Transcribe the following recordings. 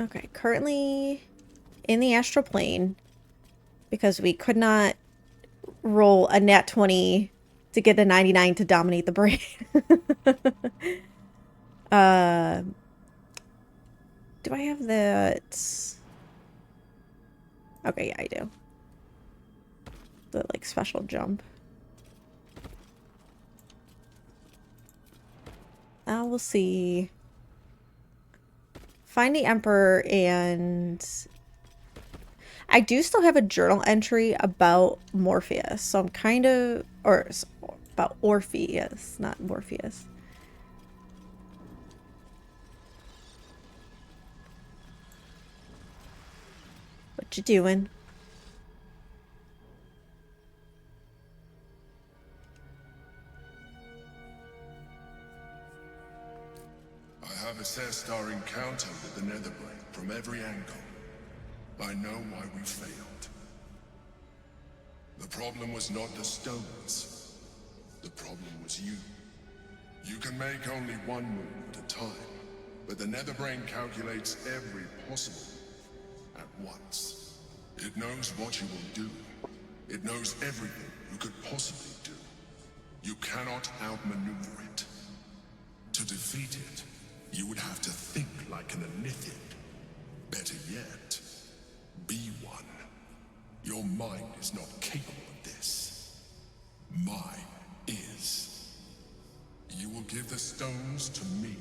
Okay, currently in the astral plane because we could not roll a nat 20 to get a 99 to dominate the brain. uh, do I have that? Okay, yeah, I do. The like special jump. Now we'll see. Find the Emperor, and I do still have a journal entry about Morpheus, so I'm kind of, or about Orpheus, not Morpheus. What you doing? I have assessed our encounter with the Netherbrain from every angle. I know why we failed. The problem was not the stones. The problem was you. You can make only one move at a time, but the Netherbrain calculates every possible move at once. It knows what you will do. It knows everything you could possibly do. You cannot outmaneuver it. To defeat it, you would have to think like an Enithid. Better yet, be one. Your mind is not capable of this. Mine is. You will give the stones to me.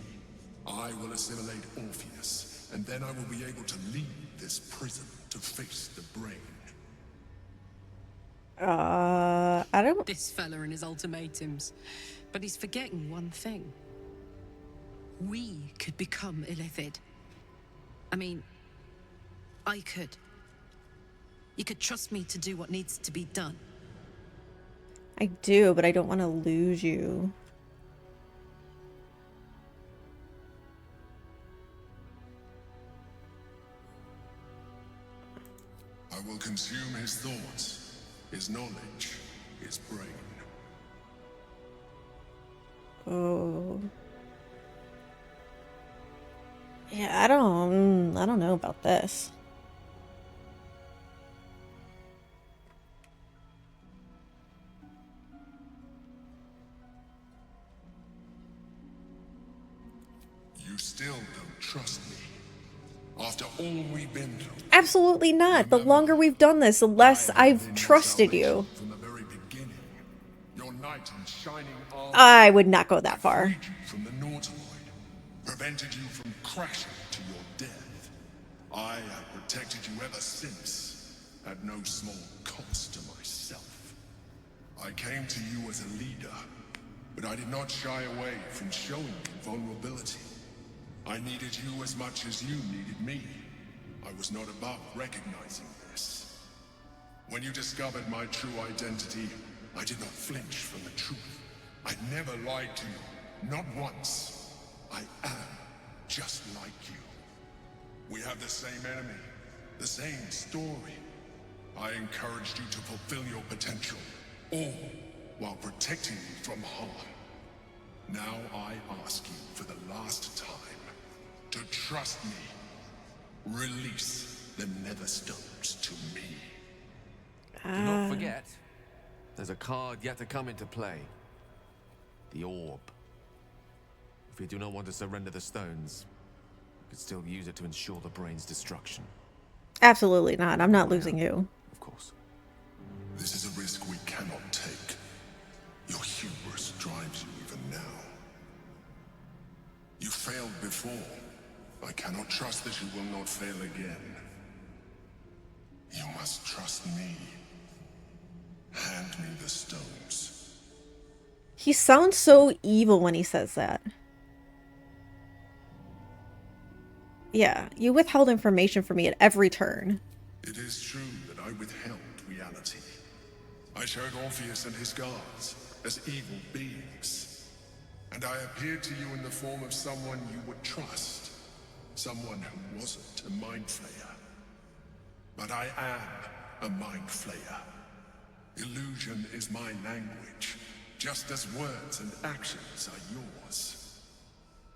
I will assimilate Orpheus, and then I will be able to leave this prison to face the brain. I don't... This fella and his ultimatums. But he's forgetting one thing. We could become Illithid. I mean, I could. You could trust me to do what needs to be done. I do, but I don't want to lose you. I will consume his thoughts, his knowledge, his brain. Oh. Yeah, I don't know about this. You still don't trust me. After all we've been through. Absolutely not. The longer we've done this, the less I've trusted you. From the very beginning. Your knight in shining armor. I would not go that far. Freed you from the Nautiloid. Prevented you from crashing to your death. I have protected you ever since. At no small cost to myself. I came to you as a leader. But I did not shy away from showing you vulnerability. I needed you as much as you needed me. I was not above recognizing this. When you discovered my true identity, I did not flinch from the truth. I never lied to you, not once. I am just like you. We have the same enemy, the same story. I encouraged you to fulfill your potential, all while protecting you from harm. Now I ask you for the last time to trust me. Release the Netherstones to me. Do not forget, there's a card yet to come into play. The orb. If you do not want to surrender the stones, you could still use it to ensure the brain's destruction. Absolutely not. I'm not losing you. Of course. This is a risk we cannot take. Your hubris drives you even now. You failed before. I cannot trust that you will not fail again. You must trust me. Hand me the stones. He sounds so evil when he says that. Yeah, you withheld information from me at every turn. It is true that I withheld reality. I showed Orpheus and his guards as evil beings. And I appeared to you in the form of someone you would trust. Someone who wasn't a mind flayer. But I am a mind flayer. Illusion is my language, just as words and actions are yours.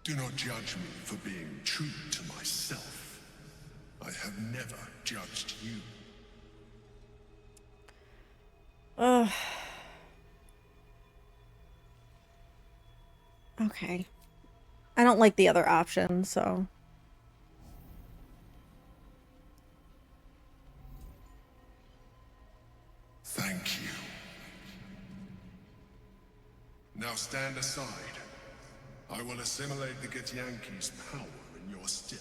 Do not judge me for being true to myself. judged you. Ugh. Okay. I don't like the other option, so. Thank you. Now stand aside. I will assimilate the Githyanki's power in your stead.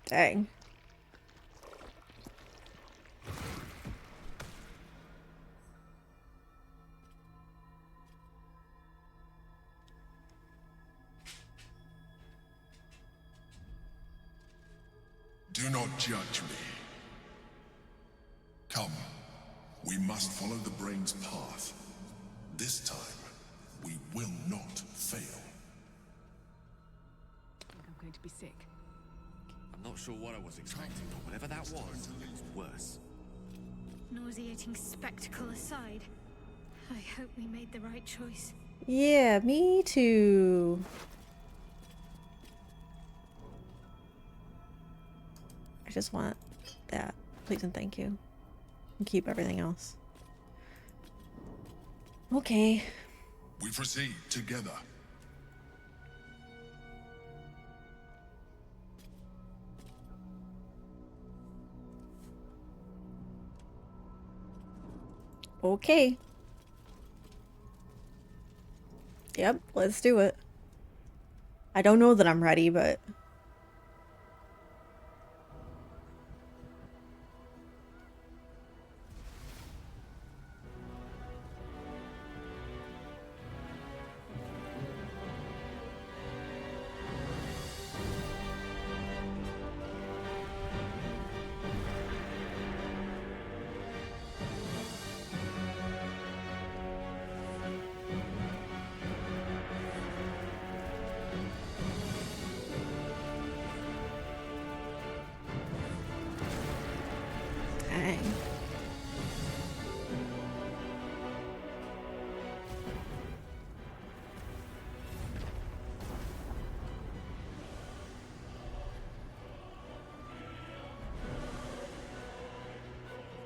Dang. Do not judge me. Come, we must follow the brain's path. This time, we will not fail. I think I'm going to be sick. I'm not sure what I was expecting, but whatever that was, it was worse. Nauseating spectacle aside, I hope we made the right choice. Yeah, me too. I just want that. Please and thank you. And keep everything else. Okay. We proceed together. Okay. Yep, let's do it. I don't know that I'm ready, but... Dang.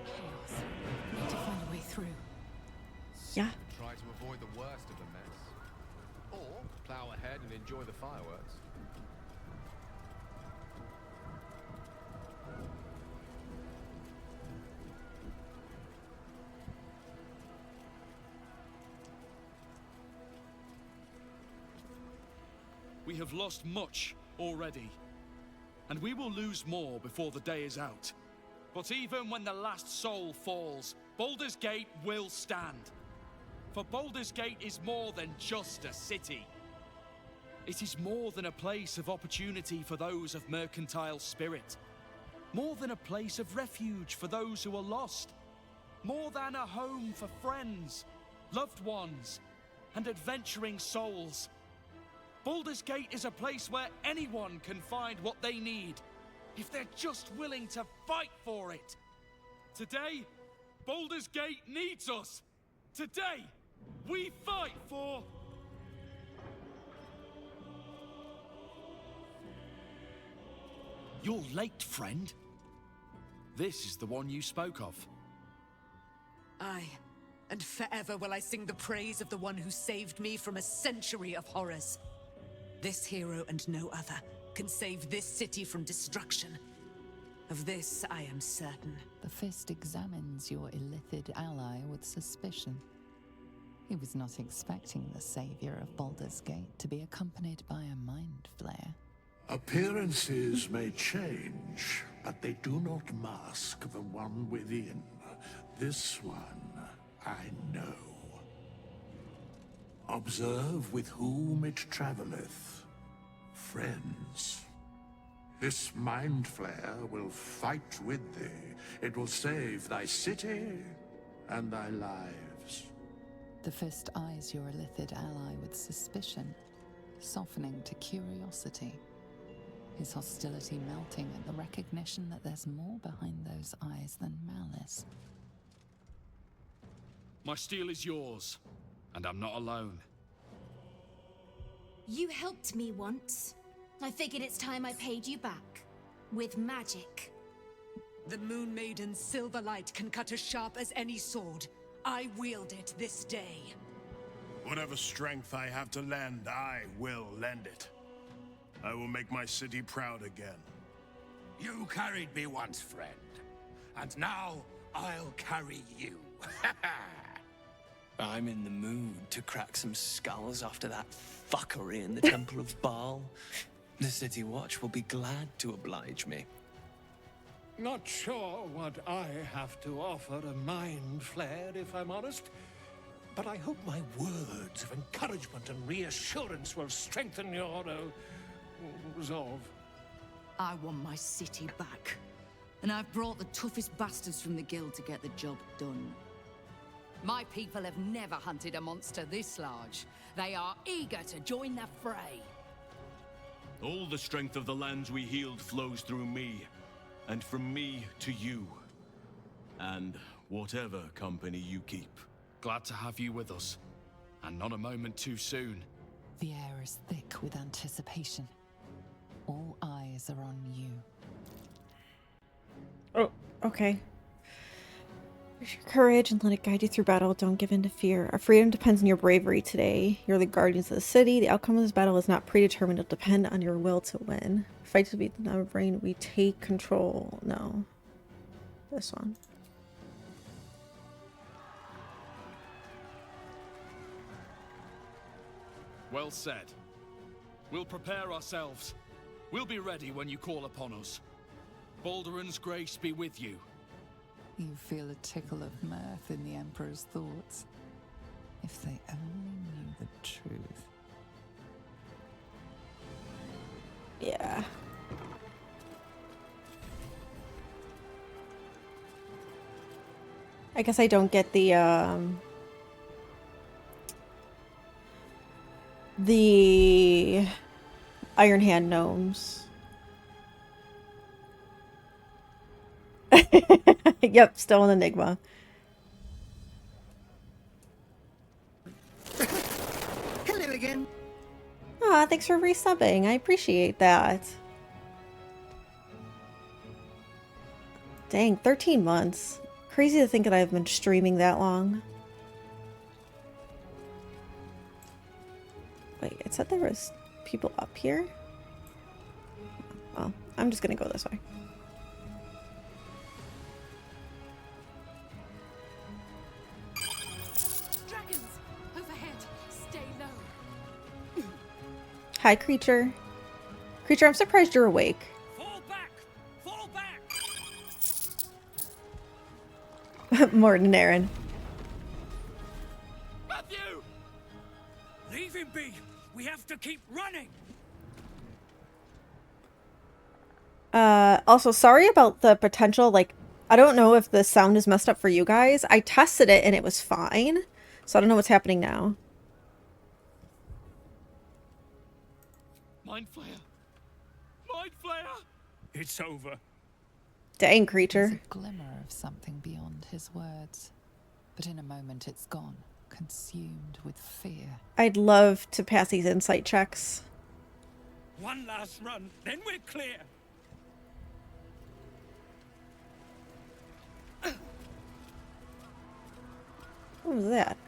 Chaos. Need to find a way through. Yeah. Try to avoid the worst of the mess. Or plow ahead and enjoy the fireworks. We have lost much already, and we will lose more before the day is out. But even when the last soul falls, Baldur's Gate will stand. For Baldur's Gate is more than just a city. It is more than a place of opportunity for those of mercantile spirit. More than a place of refuge for those who are lost. More than a home for friends, loved ones, and adventuring souls. Baldur's Gate is a place where anyone can find what they need, if they're just willing to fight for it. Today, Baldur's Gate needs us. Today, we fight for... You're late, friend. This is the one you spoke of. Aye, and forever will I sing the praise of the one who saved me from a century of horrors. This hero and no other can save this city from destruction. Of this I am certain. The Fist examines your illithid ally with suspicion. He was not expecting the savior of Baldur's Gate to be accompanied by a mind flare. Appearances may change, but they do not mask the one within. This one, I know. Observe with whom it traveleth. Friends. This mind flare will fight with thee. It will save thy city and thy lives. The Fist eyes your illithid ally with suspicion, softening to curiosity. his hostility melting at the recognition that there's more behind those eyes than malice. My steel is yours, and I'm not alone. You helped me once. I figured it's time I paid you back. With magic. The Moon Maiden's silver light can cut as sharp as any sword. I wield it this day. Whatever strength I have to lend, I will lend it. I will make my city proud again. You carried me once, friend. And now I'll carry you. I'm in the mood to crack some skulls after that fuckery in the Temple of Baal. The City Watch will be glad to oblige me. Not sure what I have to offer a mind flayer, if I'm honest. But I hope my words of encouragement and reassurance will strengthen your resolve. I want my city back. And I've brought the toughest bastards from the guild to get the job done. My people have never hunted a monster this large. They are eager to join the fray. All the strength of the lands we healed flows through me, and from me to you. And whatever company you keep. Glad to have you with us, and not a moment too soon. The air is thick with anticipation. All eyes are on you. Oh, okay. Use your courage and let it guide you through battle. Don't give in to fear. Our freedom depends on your bravery today. You're the guardians of the city. The outcome of this battle is not predetermined. It'll depend on your will to win. Fight to beat the Neverbrain. We take control. No. This one. Well said. We'll prepare ourselves. We'll be ready when you call upon us. Baldur's grace be with you. You feel a tickle of mirth in the Emperor's thoughts. If they only knew the truth. Yeah. I guess I don't get the Iron Hand gnomes. Yep, still an enigma. Hello again. Aw, thanks for resubbing. I appreciate that. Dang, 13 months. Crazy to think that I've been streaming that long. Wait, it said there was people up here? Well, I'm just gonna go this way. Dragons! Overhead! Stay low! Hi, creature. Creature, I'm surprised you're awake. Fall back! Fall back! Morton and Aaron. Matthew! Leave him be! We have to keep running! Also, sorry about the potential, like, I don't know if the sound is messed up for you guys. I tested it and it was fine. So I don't know what's happening now. Mind Flayer! Mind Flayer! It's over. Dang, There's creature. a glimmer of something beyond his words. But in a moment it's gone, consumed with fear. I'd love to pass these insight checks. One last run, then we're clear. What was that?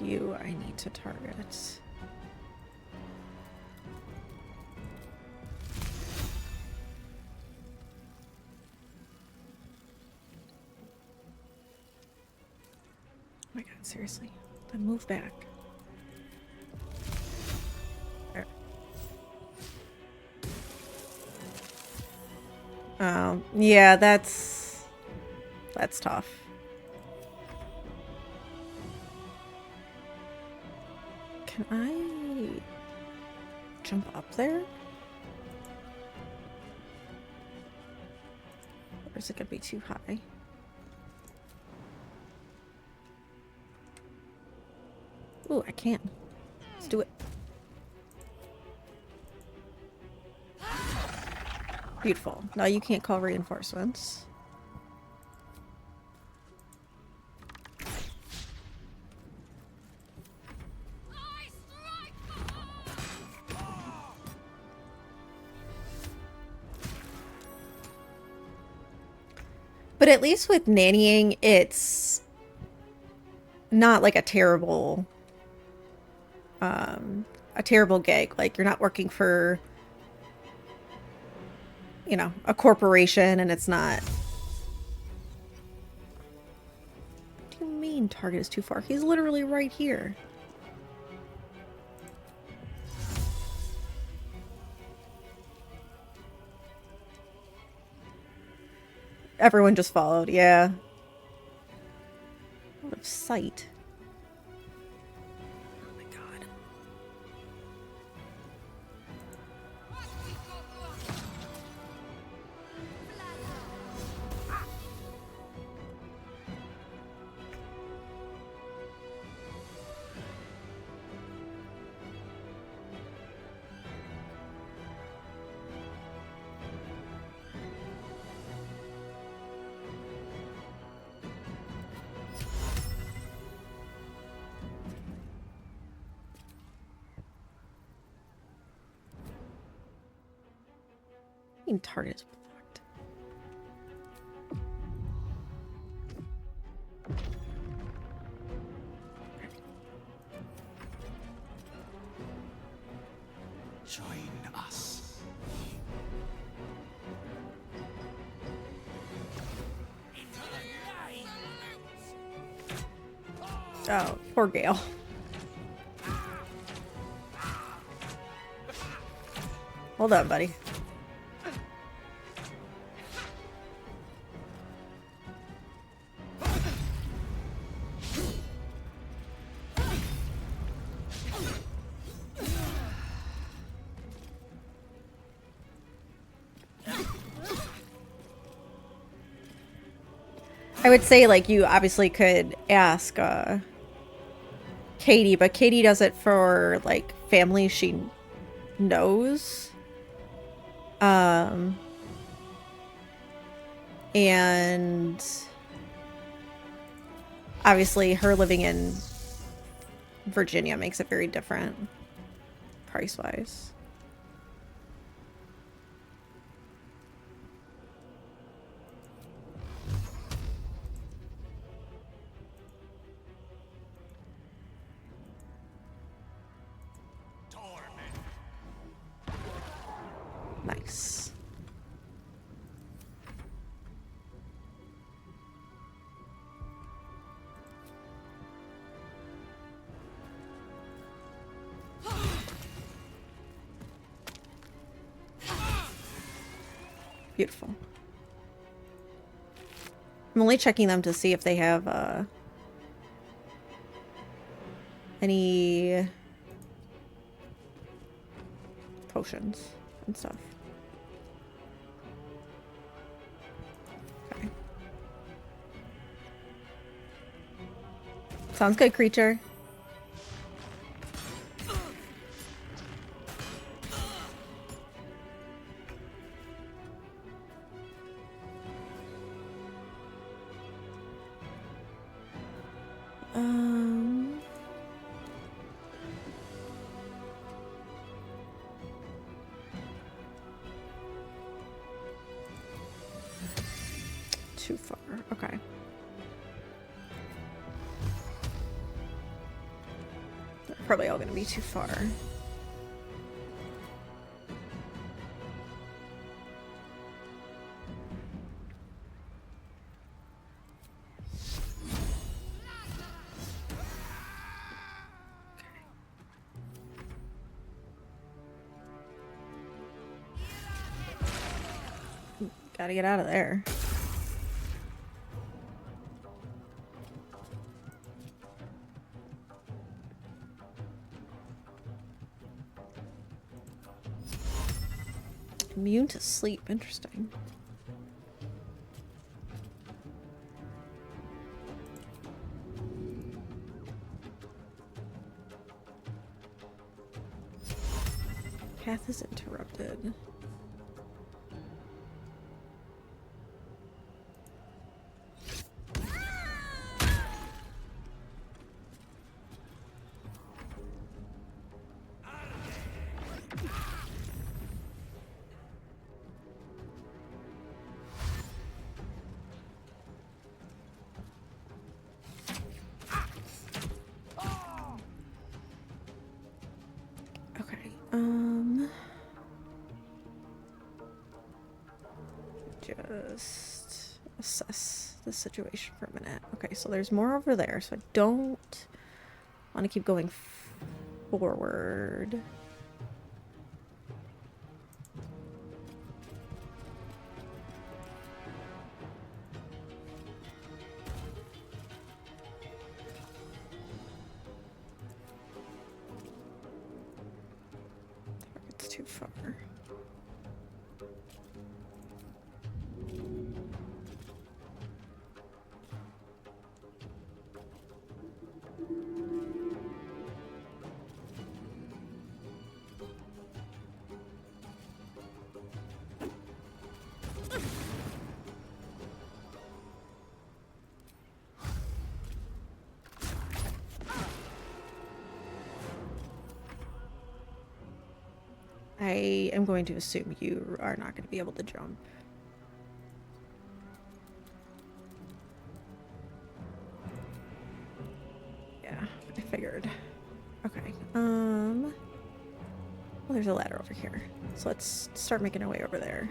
You, I need to target. Oh my god, seriously. Then move back. There. Yeah, that's tough. Can I jump up there? Or is it gonna be too high? Ooh, I can. Let's do it. Beautiful. No, you can't call reinforcements. But at least with nannying, it's not like a terrible gig. Like, you're not working for, you know, a corporation, and it's not... What do you mean target is too far? He's literally right here. Everyone just followed, yeah. Out of sight. Oh my god. Target is blocked. Join us. Oh, poor Gale. Hold on, buddy. I would say, like, you obviously could ask Katie, but Katie does it for, like, family she knows. And obviously her living in Virginia makes it very different price-wise. Nice. Beautiful. I'm only checking them to see if they have any potions and stuff. Okay. Sounds good, creature. Too far. Okay. They're probably all gonna be too far. Gotta get out of there. Immune to sleep. Interesting. Path is interrupted. Just assess the situation for a minute. Okay, so there's more over there, so I don't want to keep going forward. It's too far. I am going to assume you are not going to be able to jump. Yeah, I figured. Okay. Well, there's a ladder over here. So let's start making our way over there.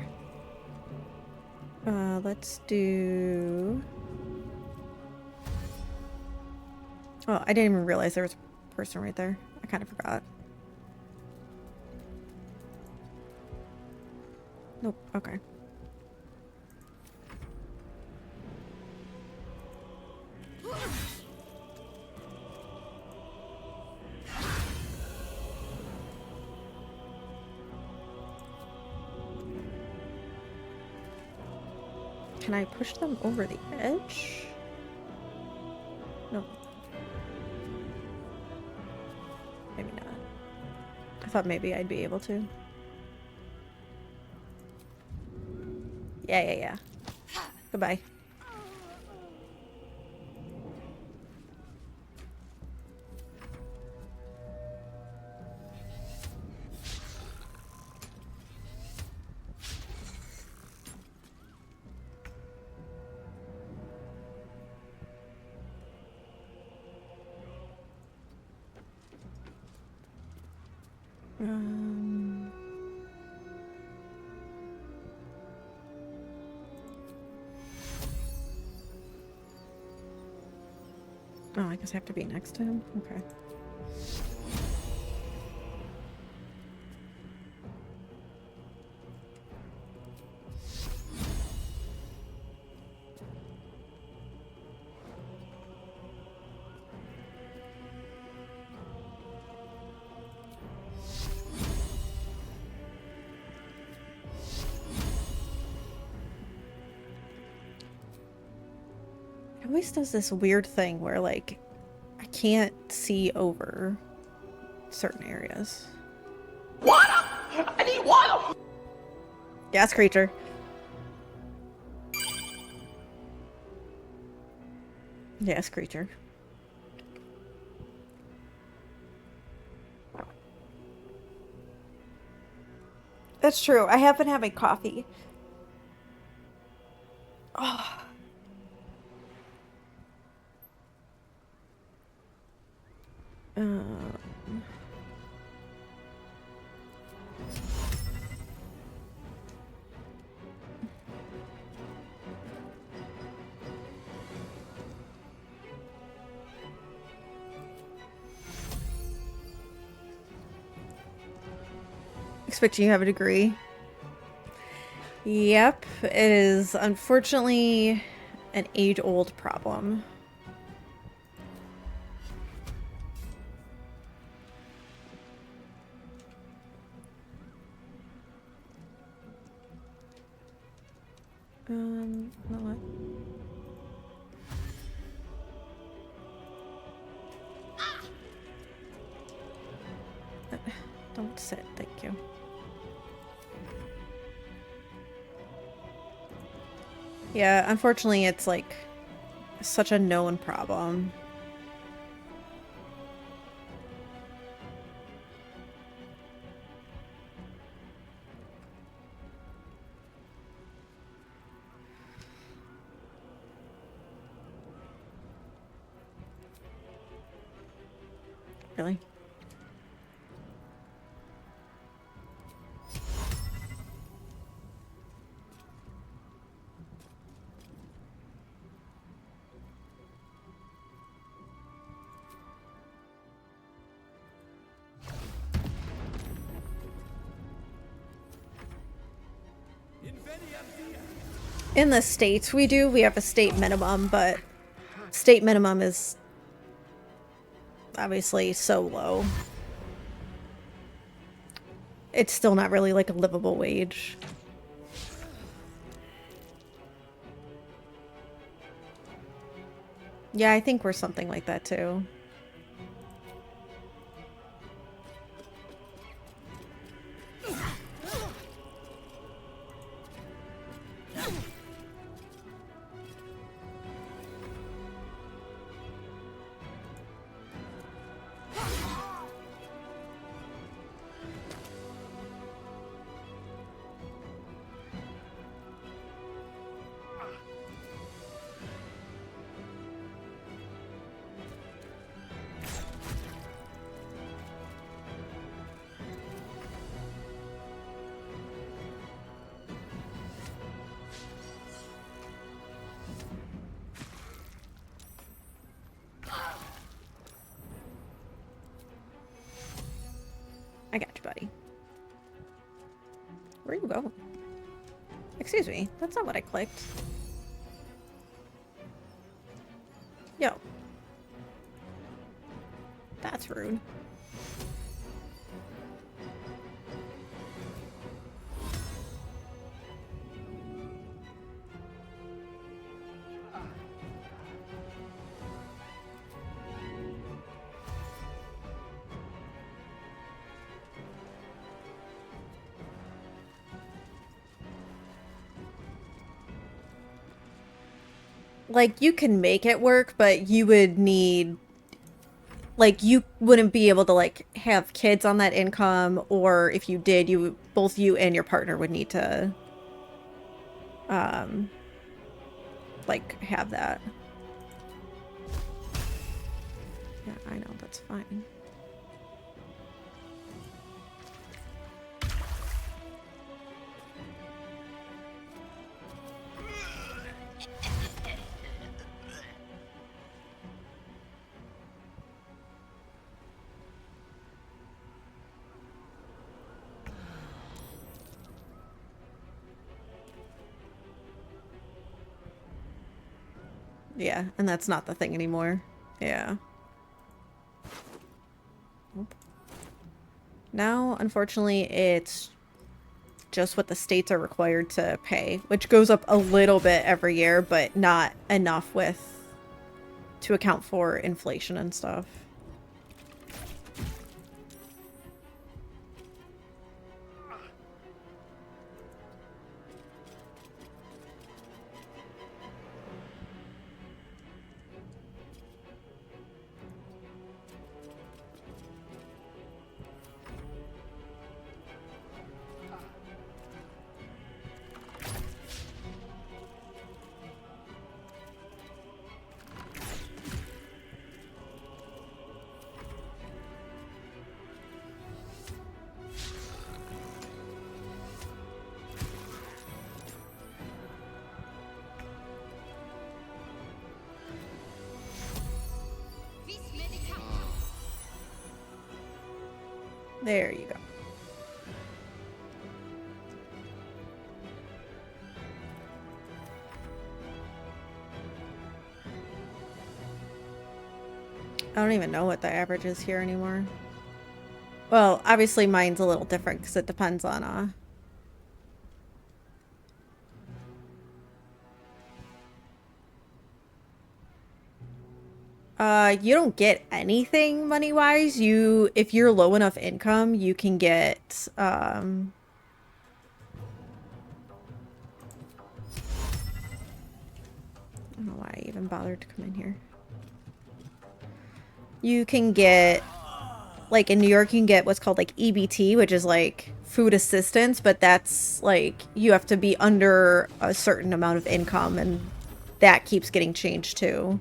Let's do... Oh, I didn't even realize there was a person right there. I kind of forgot. Nope, okay. Can I push them over the edge? No. Maybe not. I thought maybe I'd be able to. Yeah. Goodbye. Oh, I guess I have to be next to him? Okay. It always does this weird thing where, like, I can't see over certain areas. Water! I need water! Gas creature. Yes, creature. That's true. I have been having coffee. Oh. Expecting you have a degree. Yep, it is unfortunately an age-old problem. You know what? Don't sit, thank you. Yeah, unfortunately it's like such a known problem. Really? In the States we have a state minimum, but state minimum is obviously so low. It's still not really like a livable wage. Yeah, I think we're something like that too. I got you, buddy. Where are you going? Excuse me, that's not what I clicked. Yo. That's rude. Like, you can make it work, but you would need... Like, you wouldn't be able to, like, have kids on that income, or if you did, both you and your partner would need to, like, have that. Yeah, I know, that's fine. Yeah, and that's not the thing anymore. Yeah. Nope. Now, unfortunately, it's just what the states are required to pay, which goes up a little bit every year, but not enough to account for inflation and stuff. There you go. I don't even know what the average is here anymore. Well, obviously mine's a little different because it depends on you don't get anything money-wise. If you're low enough income, you can get, I don't know why I even bothered to come in here. You can get, like in New York, you can get what's called like EBT, which is like food assistance, but that's like, you have to be under a certain amount of income, and that keeps getting changed too.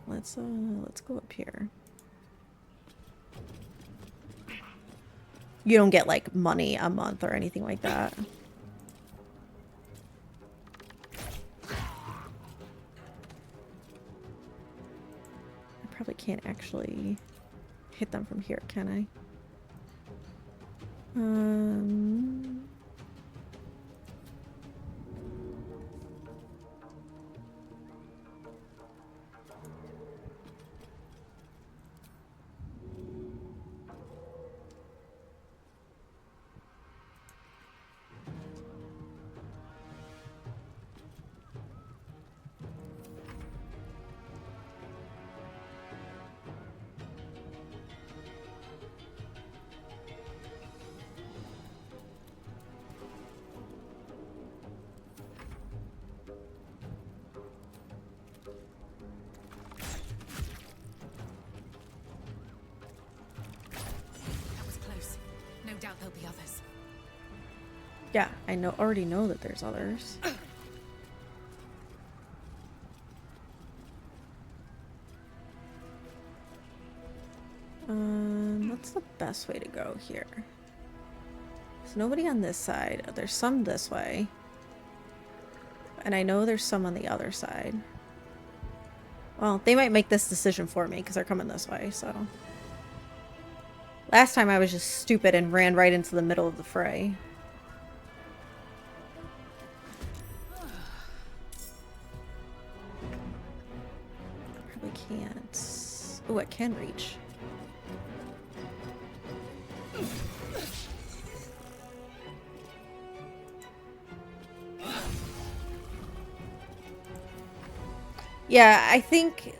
Let's go up here. You don't get like money a month or anything like that. I probably can't actually hit them from here, can I? Doubt there'll be others. Yeah, I already know that there's others. What's the best way to go here? There's nobody on this side. There's some this way. And I know there's some on the other side. Well, they might make this decision for me because they're coming this way, so. Last time I was just stupid and ran right into the middle of the fray. Probably can't. Oh, I can reach. Yeah, I think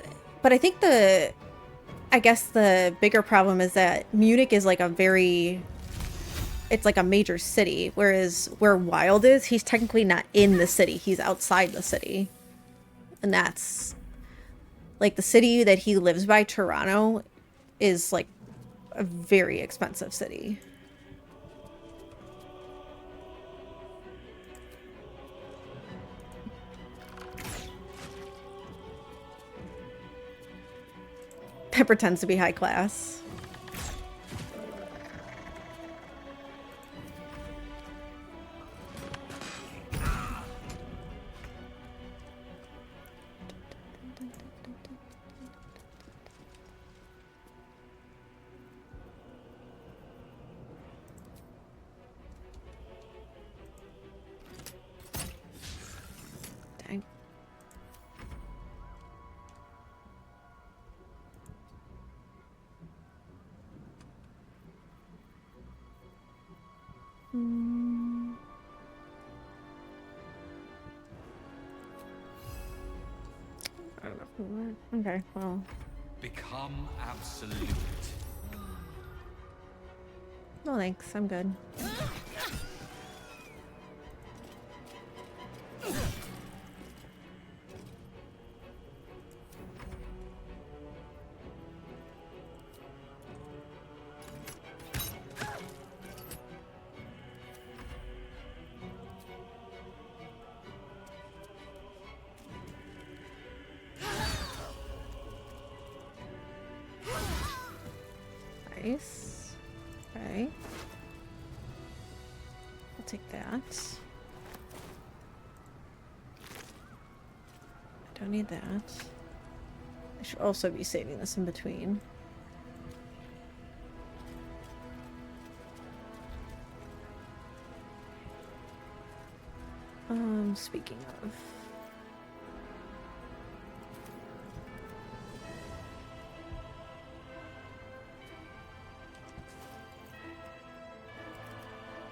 I guess the bigger problem is that Munich is like it's like a major city, whereas where Wild is, he's technically not in the city, he's outside the city. And that's like the city that he lives by, Toronto, is like a very expensive city. That pretends to be high class. Dang. I don't know. Okay, well. Become absolute. No thanks, I'm good. Nice. Okay. I'll take that. I don't need that. I should also be saving this in between. Speaking of.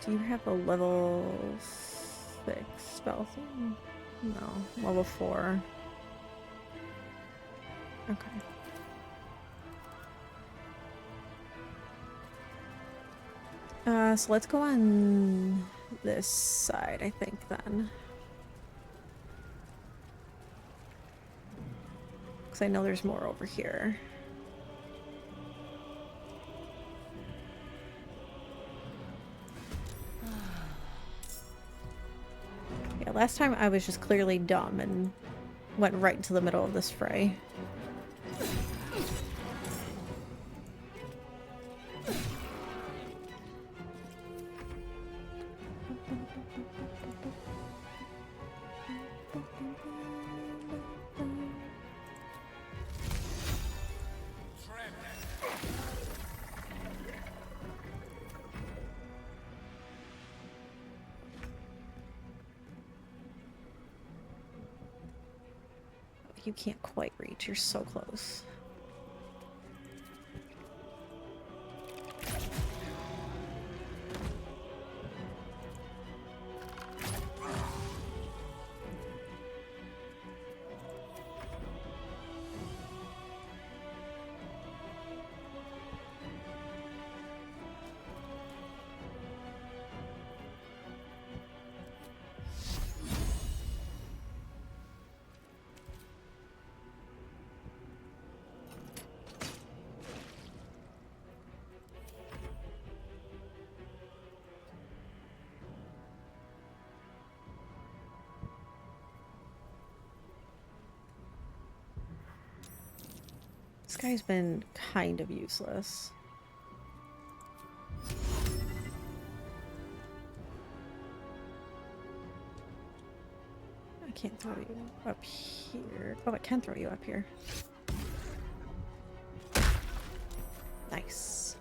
Do you have a level 6 spell thing? No, level 4. Okay. So let's go on this side, I think, then. Because I know there's more over here. Yeah, last time I was just clearly dumb and went right into the middle of this fray. You can't quite reach. You're so close. This guy's been kind of useless. I can't throw you up here. Oh, I can throw you up here. Nice.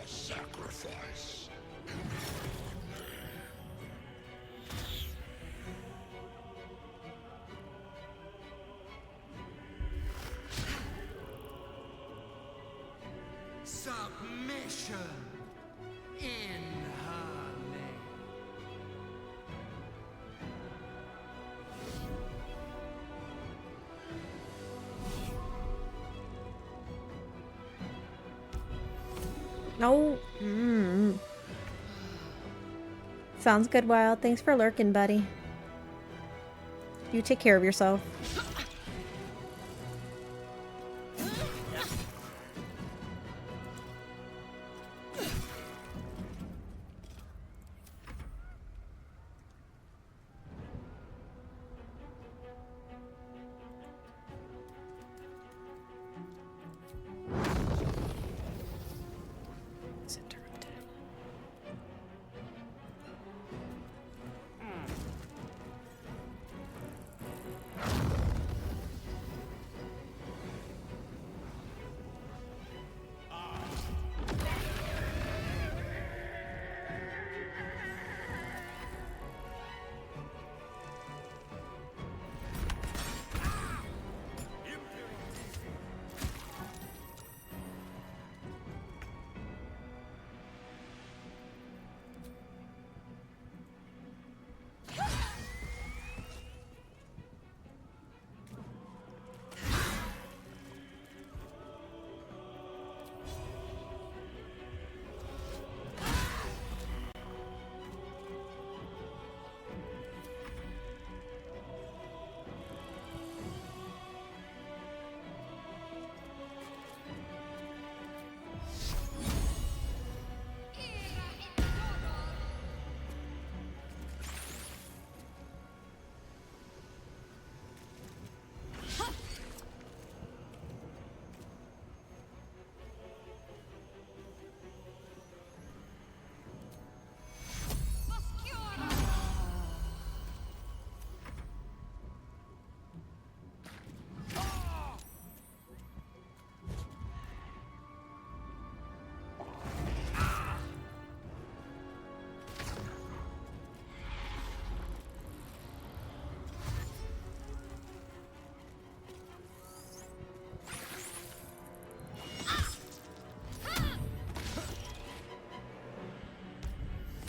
Sacrifice. Submission in her name. No. Sounds good, Wild. Thanks for lurking, buddy. You take care of yourself.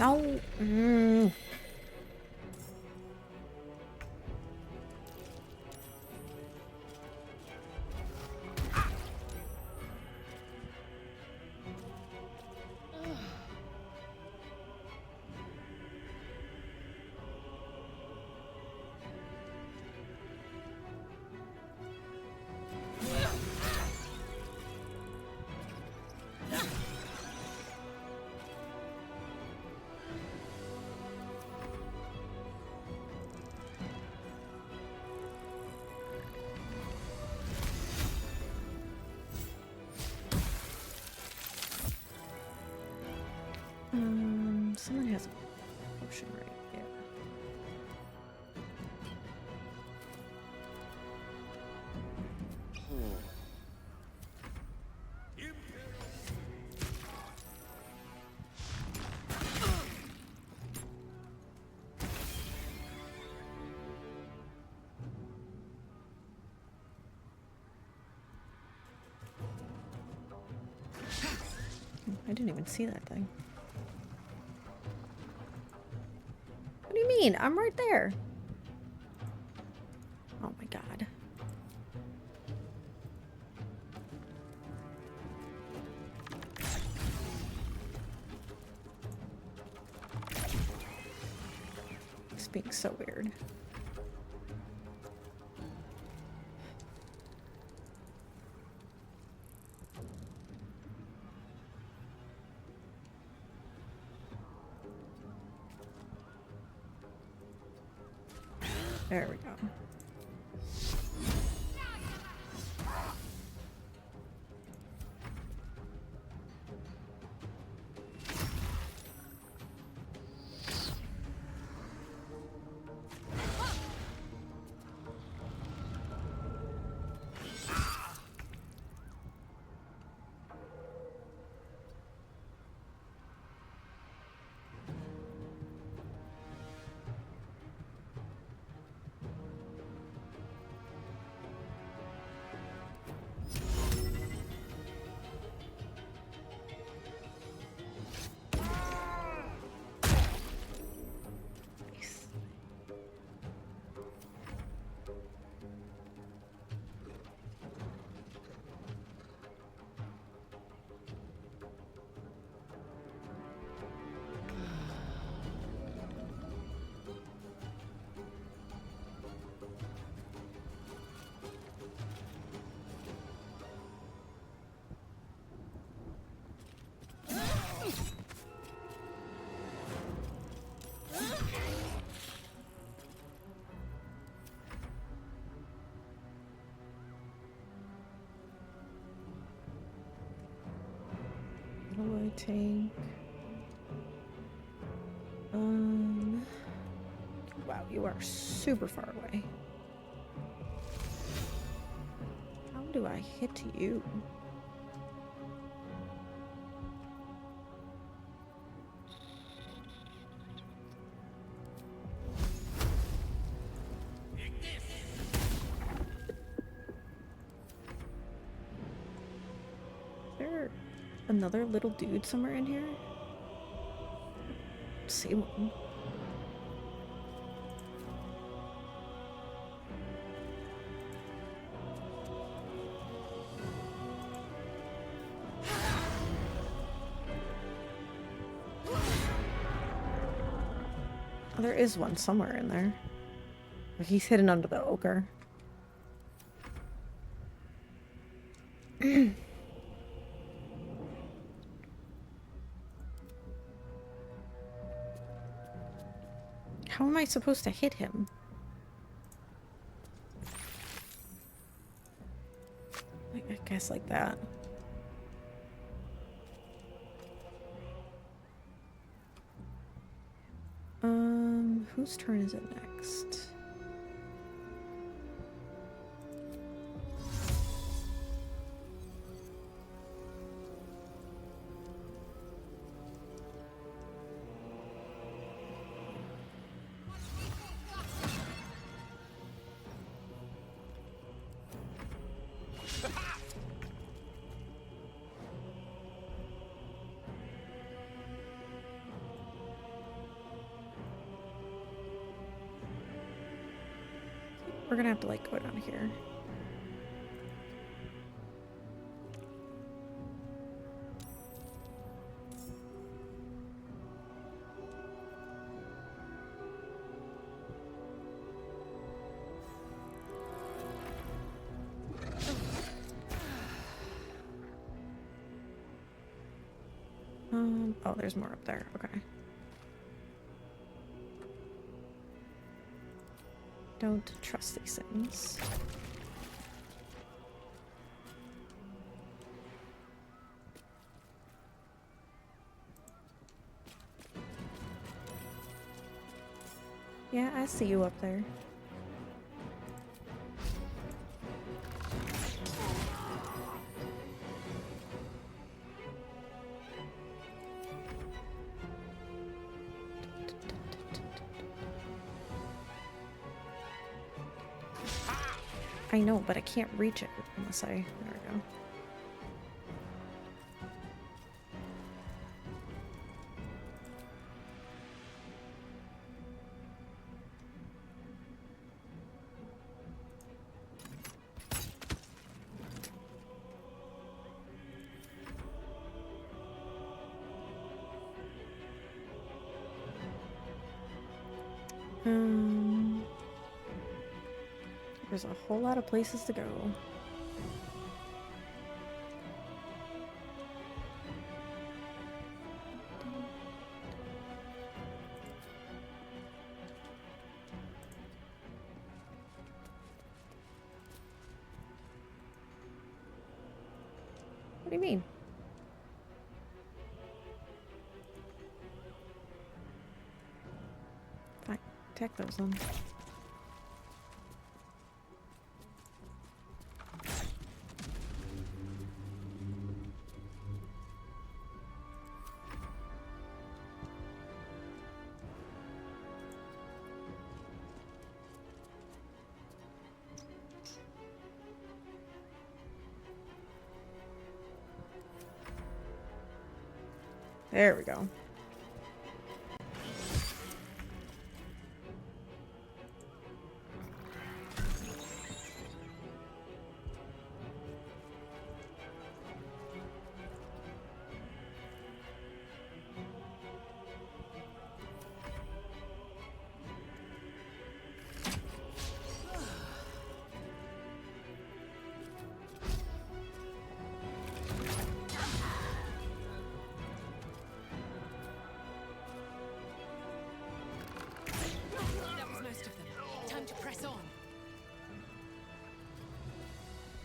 No. Mm. Someone has a potion right there. I didn't even see that thing. What do you mean? I'm right there. Oh my god. It's being so weird. There we go. What do I take? Wow, you are super far away. How do I hit you? Is there another little dude somewhere in here? See one. Oh, there is one somewhere in there. He's hidden under the ochre. How am I supposed to hit him? I guess like that. Whose turn is it next? We're gonna have to like go down here. Oh, there's more up there. Okay. Don't trust these things. Yeah, I see you up there. I know, but I can't reach it unless I... There we go. There's a whole lot of places to go. What do you mean? Fine, attack those then. There we go.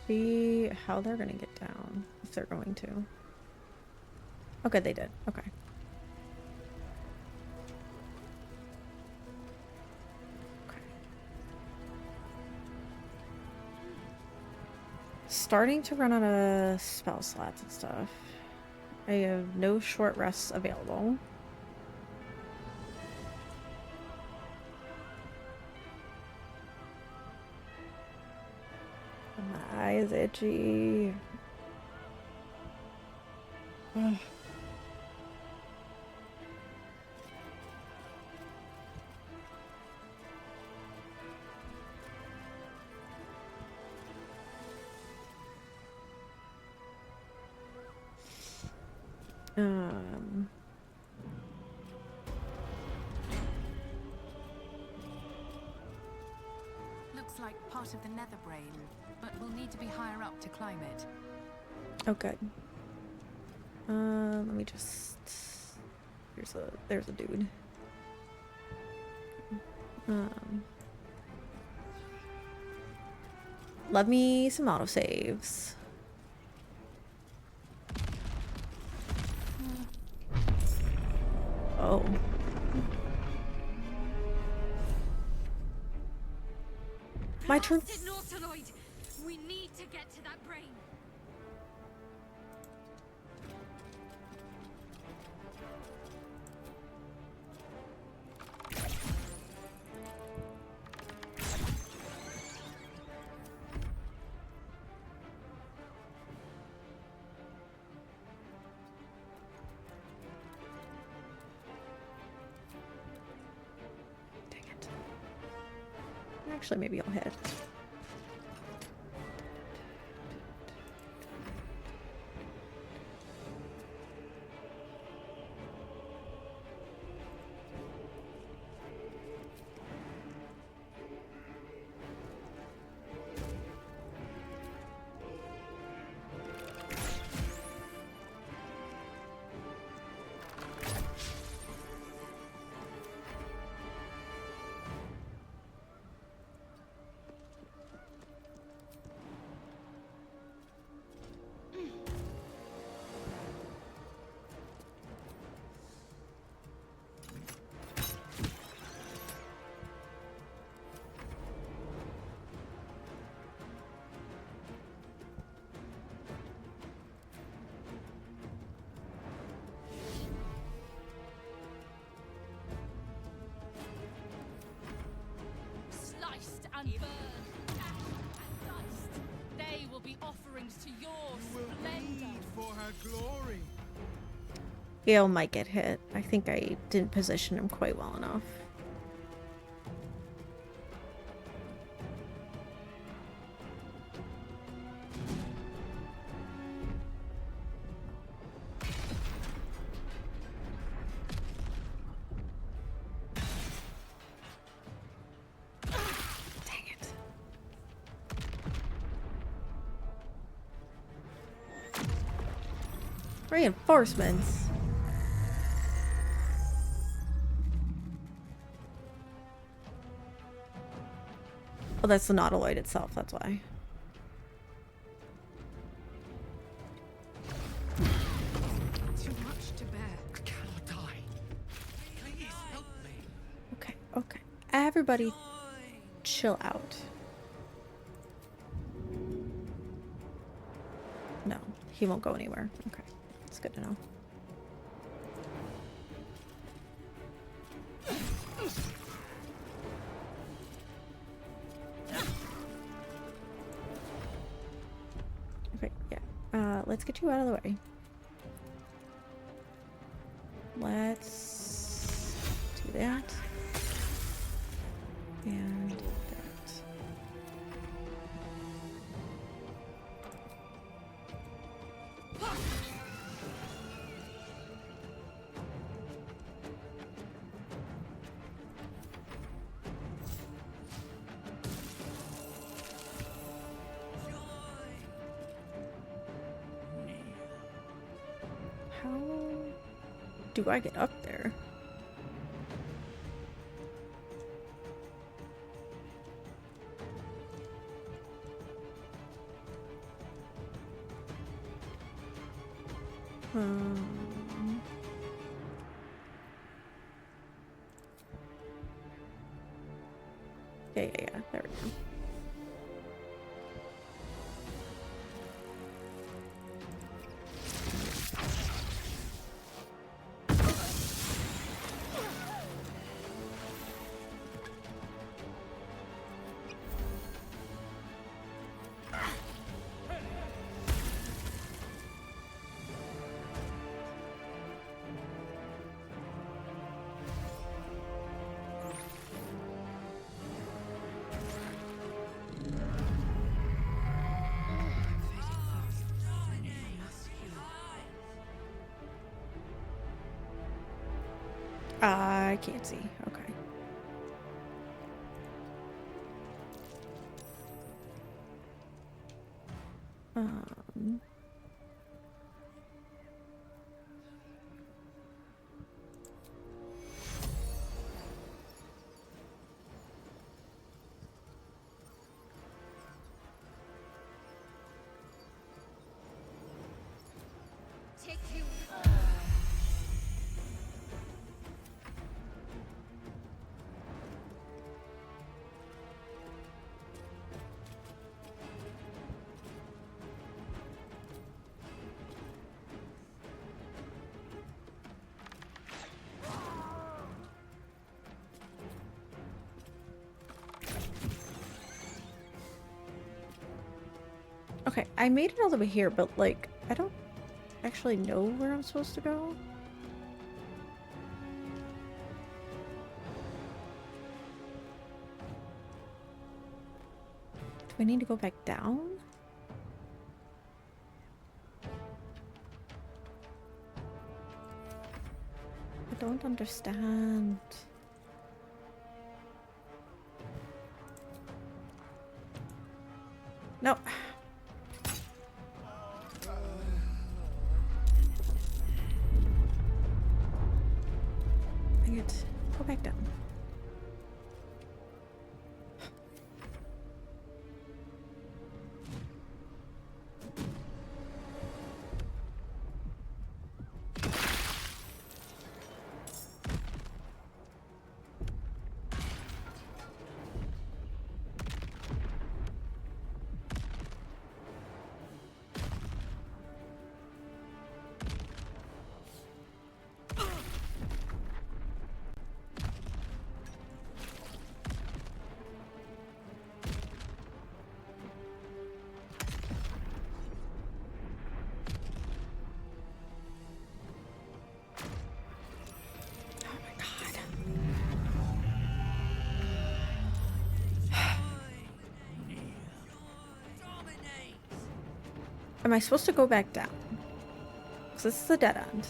See how they're gonna get down, if they're going to. Okay, they did. Okay. Okay. Starting to run out of spell slots and stuff. I have no short rests available. My eye is itchy. Ugh. Looks like part of the nether brain, but we'll need to be higher up to climb it. Oh, good. Let me just... There's a dude. Love me some autosaves. Oh. My turn. We need to get to that brain. Dang it. Actually, maybe I'll hit. Sliced and burned, ashed and diced. They will be offerings to your splendor. For her glory. Gale might get hit. I think I didn't position him quite well enough. Reinforcements. Oh, that's the nautiloid itself, that's why. Too much to bear. I cannot die. Please help me. Okay, okay. Everybody chill out. No, he won't go anywhere. Okay, that's good to know. Okay, yeah. Let's get you out of the way. Let's do that. And that. How do I get up there? Yeah. There we go. I can't see. Okay. Take you. Okay, I made it all the way here, but like, I don't actually know where I'm supposed to go. we need to go back down? I don't understand. No. Dang it. Go back down. Am I supposed to go back down? Because this is a dead end.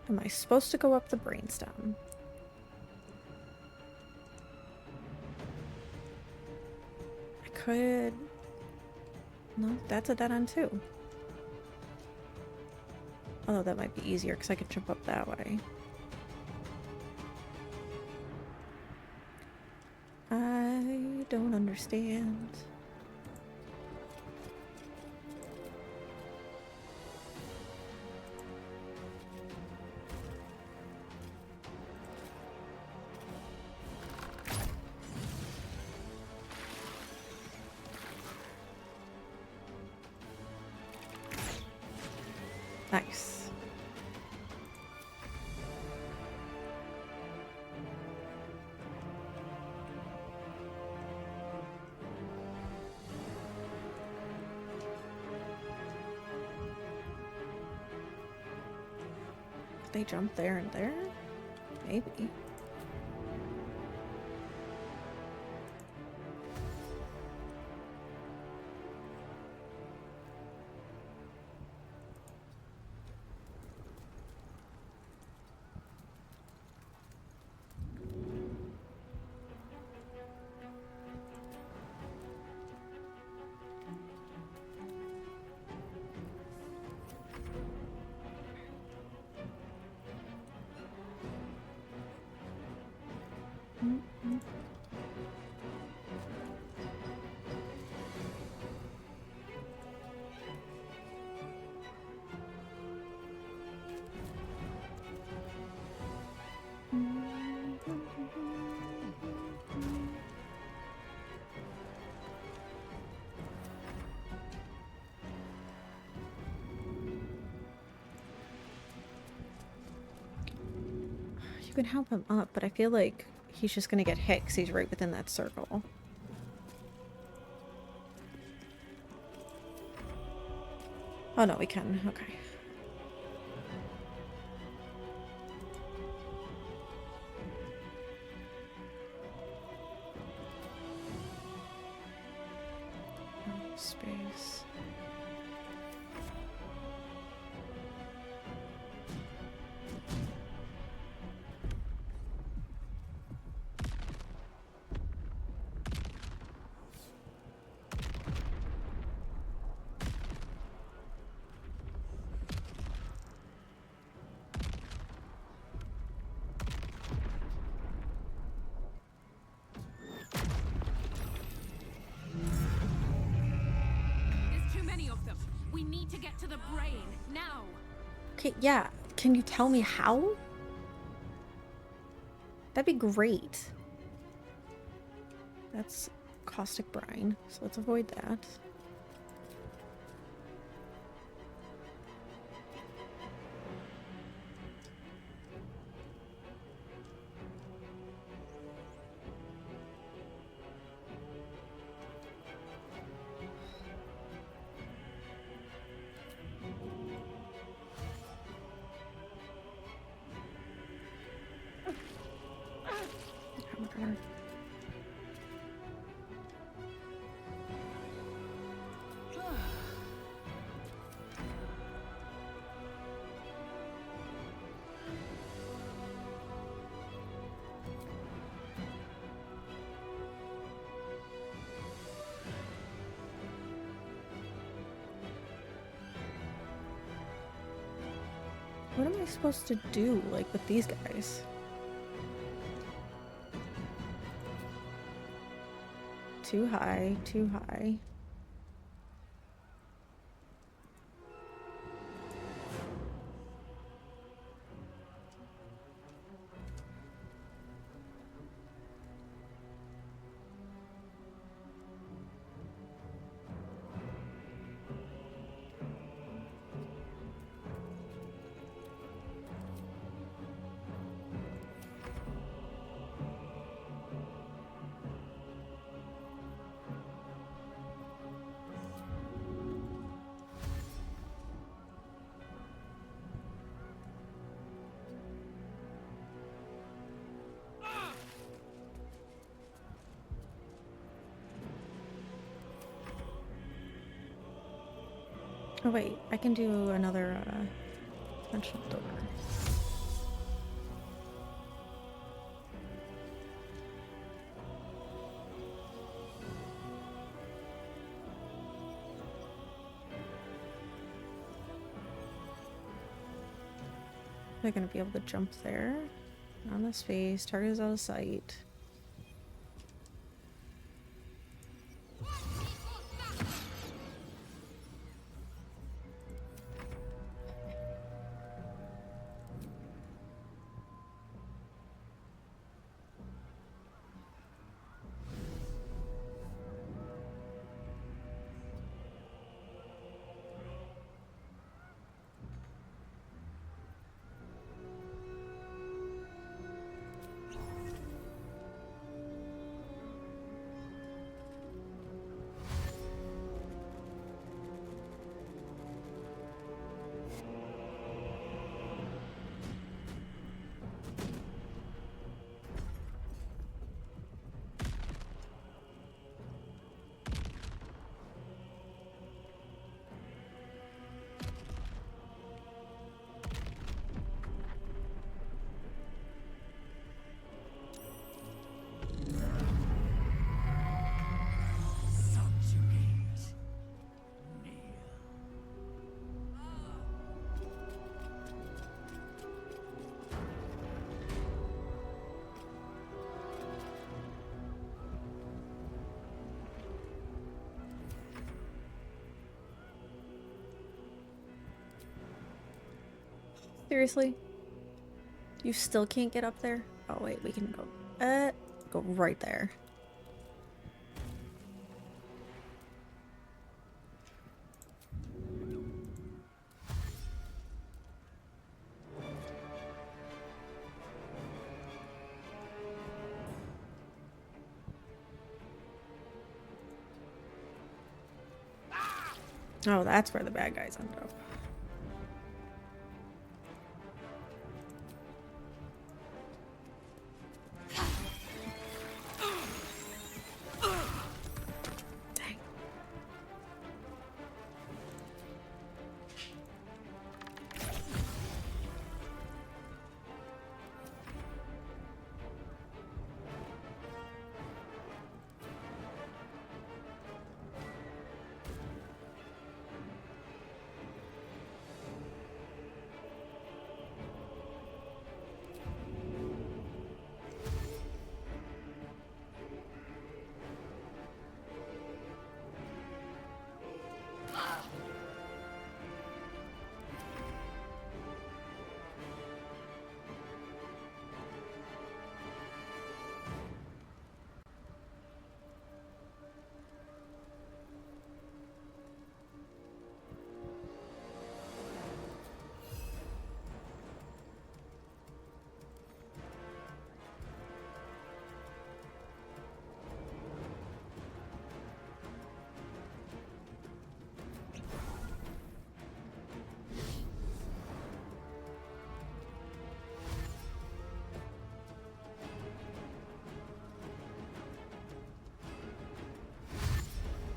Am I supposed to go up the brainstem? I could... No, that's a dead end too. Although that might be easier because I could jump up that way. I don't understand. Nice. Did they jump there and there? Maybe. You can help him up, but I feel like he's just gonna get hit because he's right within that circle. Oh no, we can. Okay. Space. We need to get to the brain, now! Okay, yeah. Can you tell me how? That'd be great. That's caustic brine, so let's avoid that. What am I supposed to do, like, with these guys? Too high, too high. Oh wait, I can do another dimensional door. They're gonna be able to jump there. On the space, target is out of sight. Seriously? You still can't get up there? Oh wait, we can go right there. Oh, that's where the bad guys end up.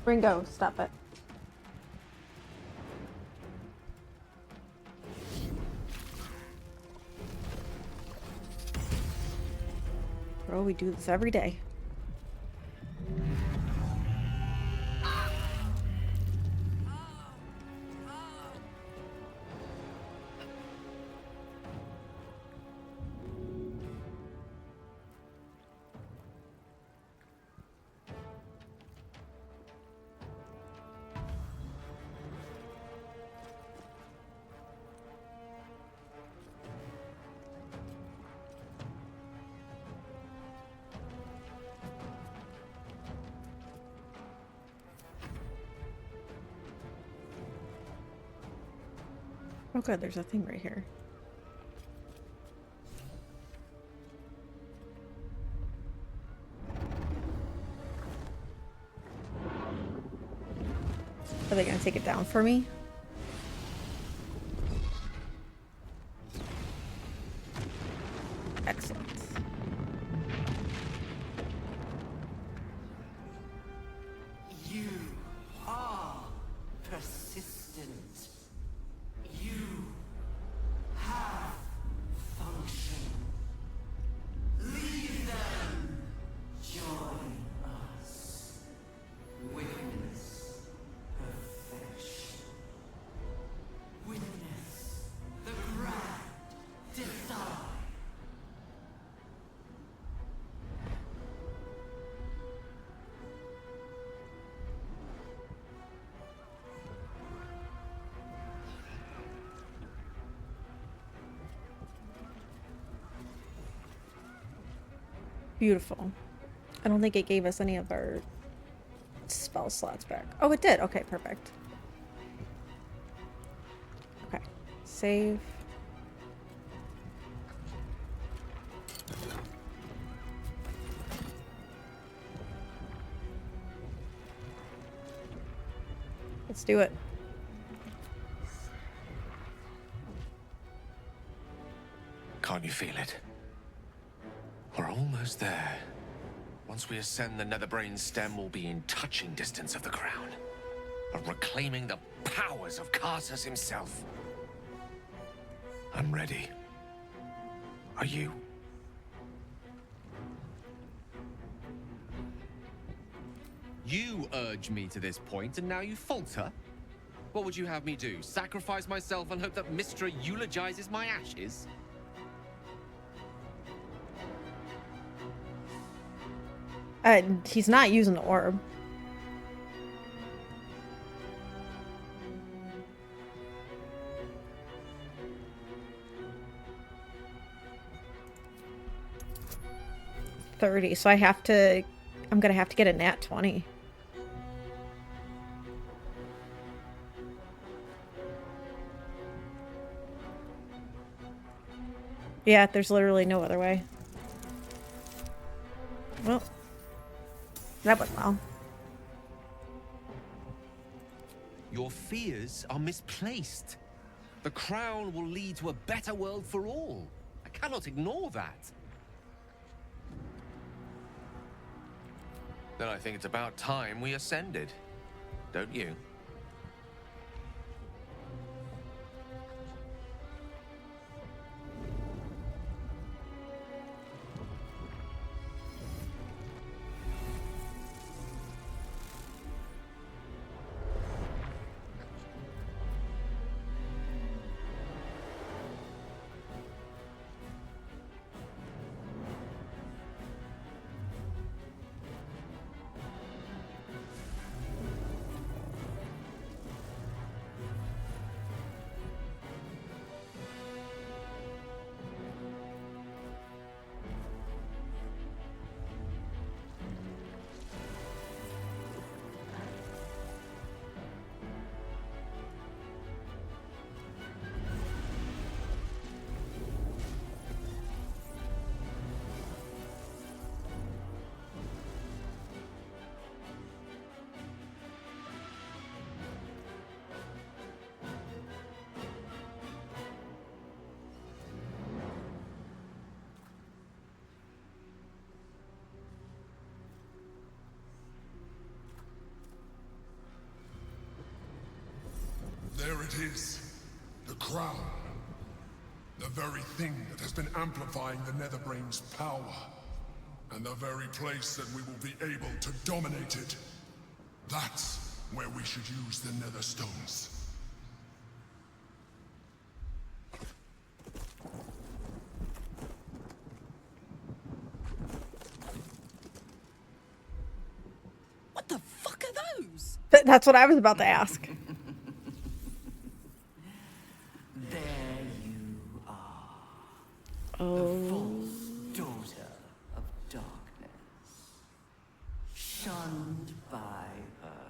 Ringo, stop it. Bro, we do this every day. Oh good, there's a thing right here. Are they gonna take it down for me? Excellent. You are persistent. You have function. Leave them. Join us. Witness perfection. Witness the grand design. Beautiful. I don't think it gave us any of our spell slots back. Oh, it did. Okay, perfect. Okay. Save. Let's do it. Can't you feel it? We're almost there. Once we ascend the Netherbrain stem, we'll be in touching distance of the crown. Of reclaiming the powers of Karsus himself. I'm ready. Are you? You urged me to this point, and now you falter? What would you have me do? Sacrifice myself and hope that Mystra eulogizes my ashes? He's not using the orb. $30, so I'm gonna have to get a nat 20. Yeah, there's literally no other way. Well, that went well. Your fears are misplaced. The crown will lead to a better world for all. I cannot ignore that. Then I think it's about time we ascended. Don't you? There it is. The crown. The very thing that has been amplifying the Netherbrain's power. And the very place that we will be able to dominate it. That's where we should use the Nether Stones. What the fuck are those? That's what I was about to ask. There you are. Oh. The false daughter of darkness. Shunned by her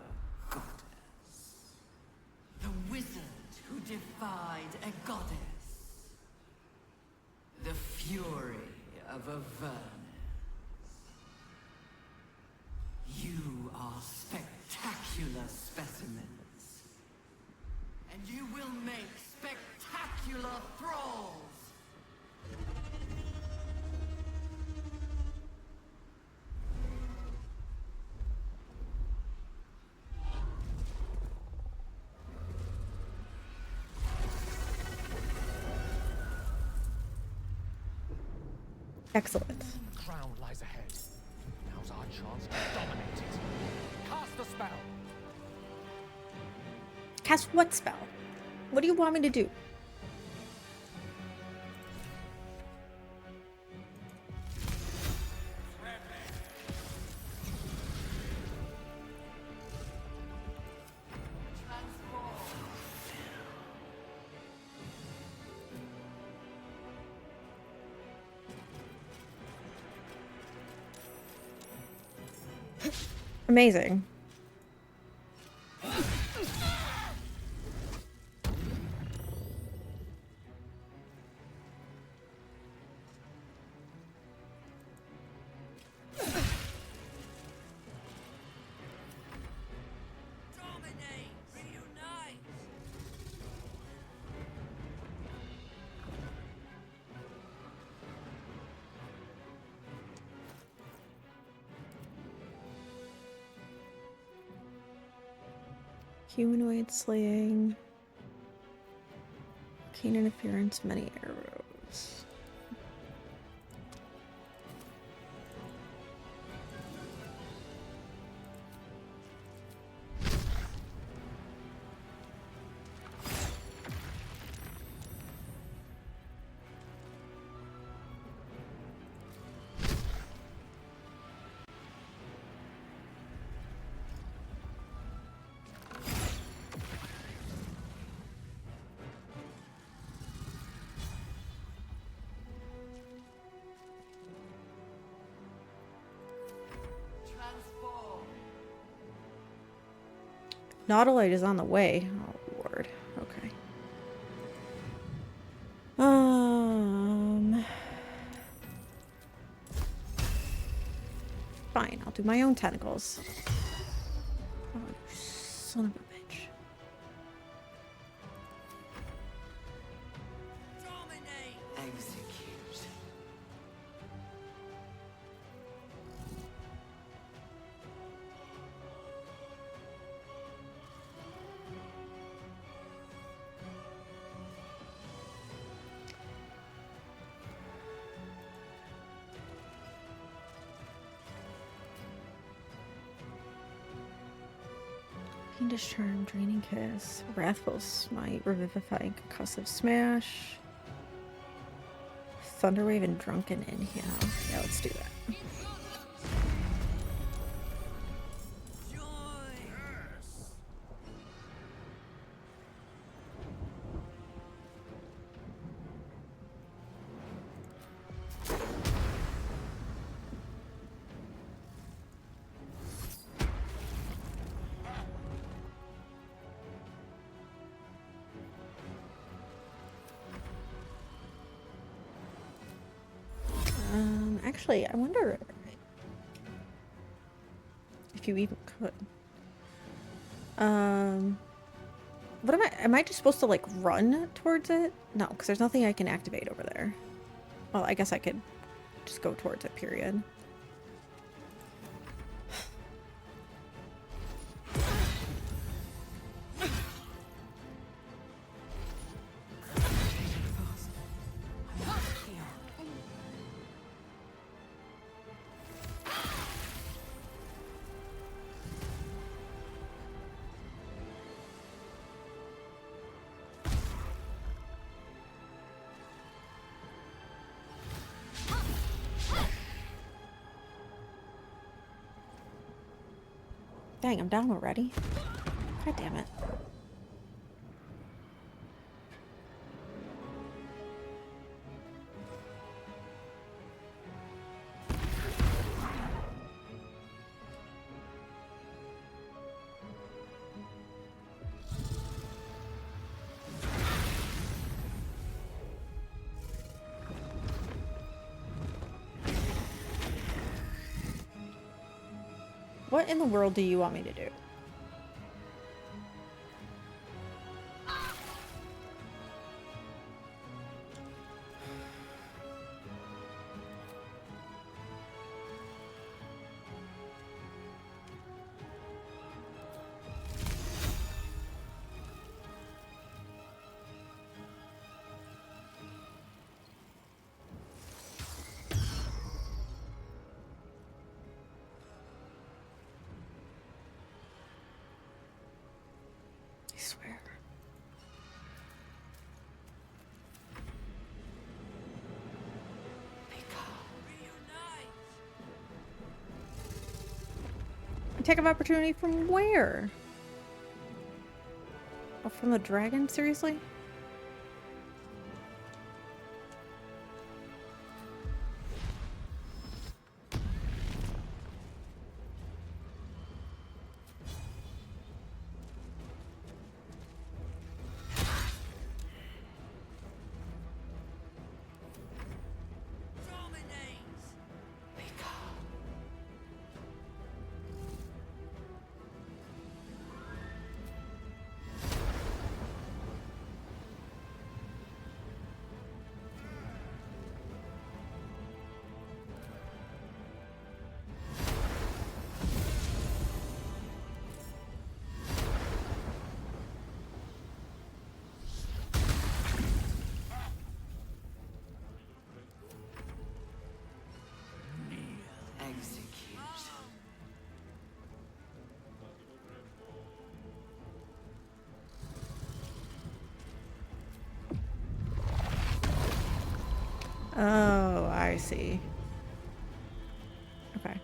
goddess. The wizard who defied a goddess. The fury of Avernus. You are spectacular specimens. And you will make spectacular thralls. Excellent. The crown lies ahead. Now's our chance to dominate it. Cast the spell. Cast what spell? What do you want me to do? Amazing. Humanoid slaying. Arcane interference, many arrows. Nautiloid is on the way. Oh, Lord. Okay. Fine, I'll do my own tentacles. Oh, you son of a bitch. Execute. Fiendish Charm, Draining Kiss, Wrathful Smite, Revivifying Concussive Smash, Thunderwave, and Drunken Inhale. Yeah, let's do that. Actually, I wonder if you even could. What am I just supposed to like run towards it? No, because there's nothing I can activate over there. Well, I guess I could just go towards it, period. Dang, I'm down already. God damn it. What in the world do you want me to do? I swear. Attack of opportunity from where? Oh, from the dragon? Seriously? Oh, I see. Okay.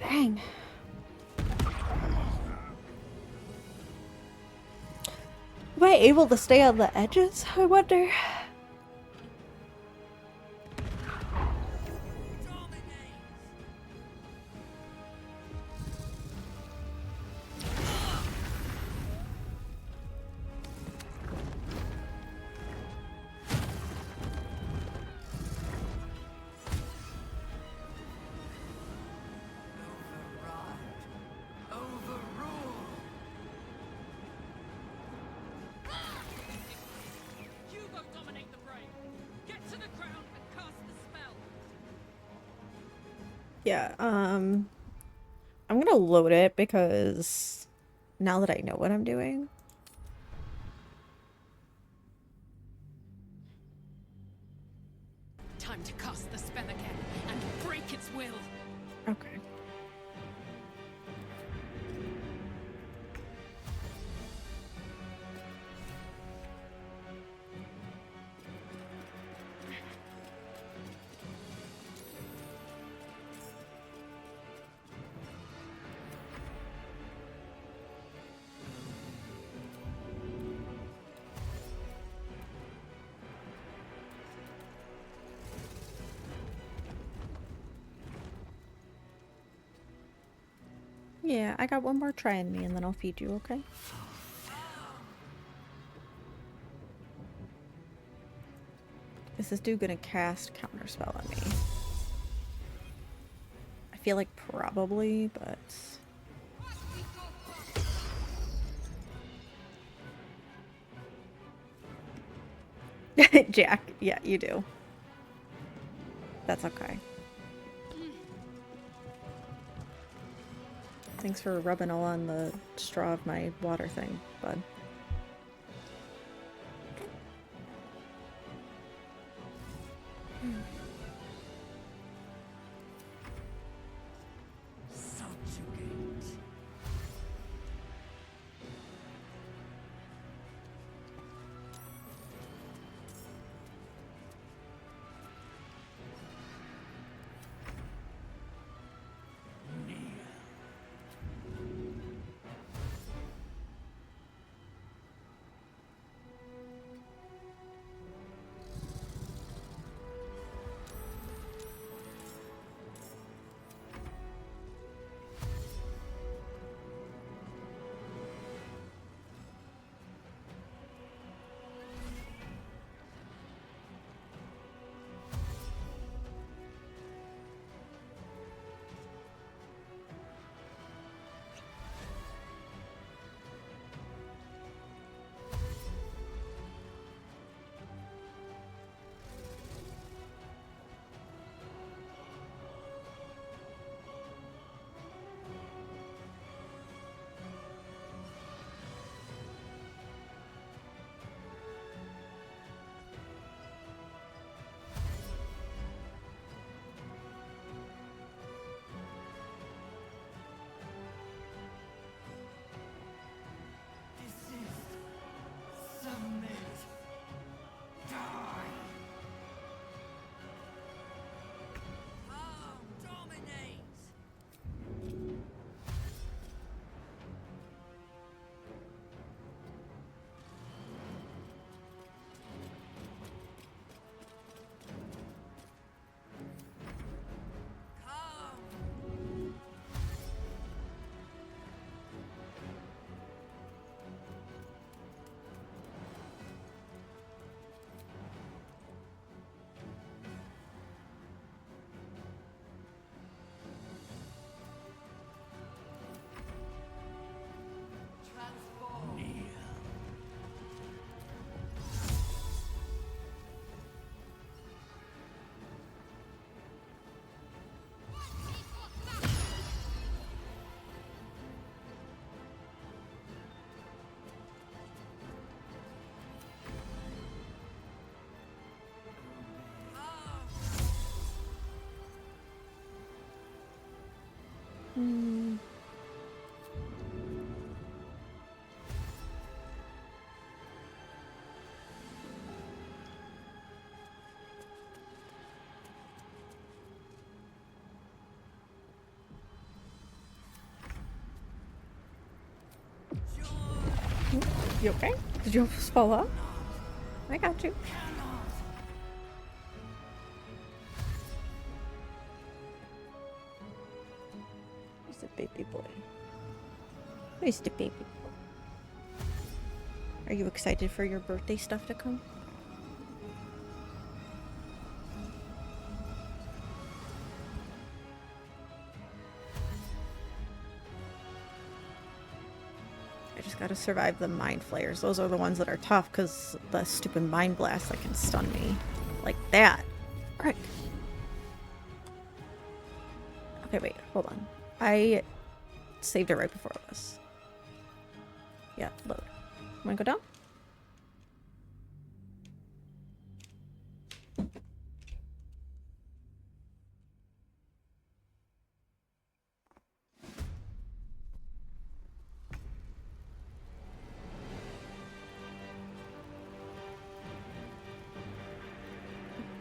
Dang. Am I able to stay on the edges, I wonder? Yeah, I'm gonna load it because now that I know what I'm doing. Time to cast the spell again and break its will. Okay. Yeah, I got one more try in me and then I'll feed you, okay? Is this dude gonna cast counterspell on me? I feel like probably, but... Jack, yeah, you do. That's okay. Thanks for rubbing all on the straw of my water thing, bud. Hmm. You okay? Did you almost fall off? I got you. Where's the baby boy? Where's the baby boy? Are you excited for your birthday stuff to come? I just gotta survive the mind flayers. Those are the ones that are tough because the stupid mind blast that can stun me. Like that. Frick. Okay, wait, hold on. I saved it right before this. Yeah, load. Wanna go down?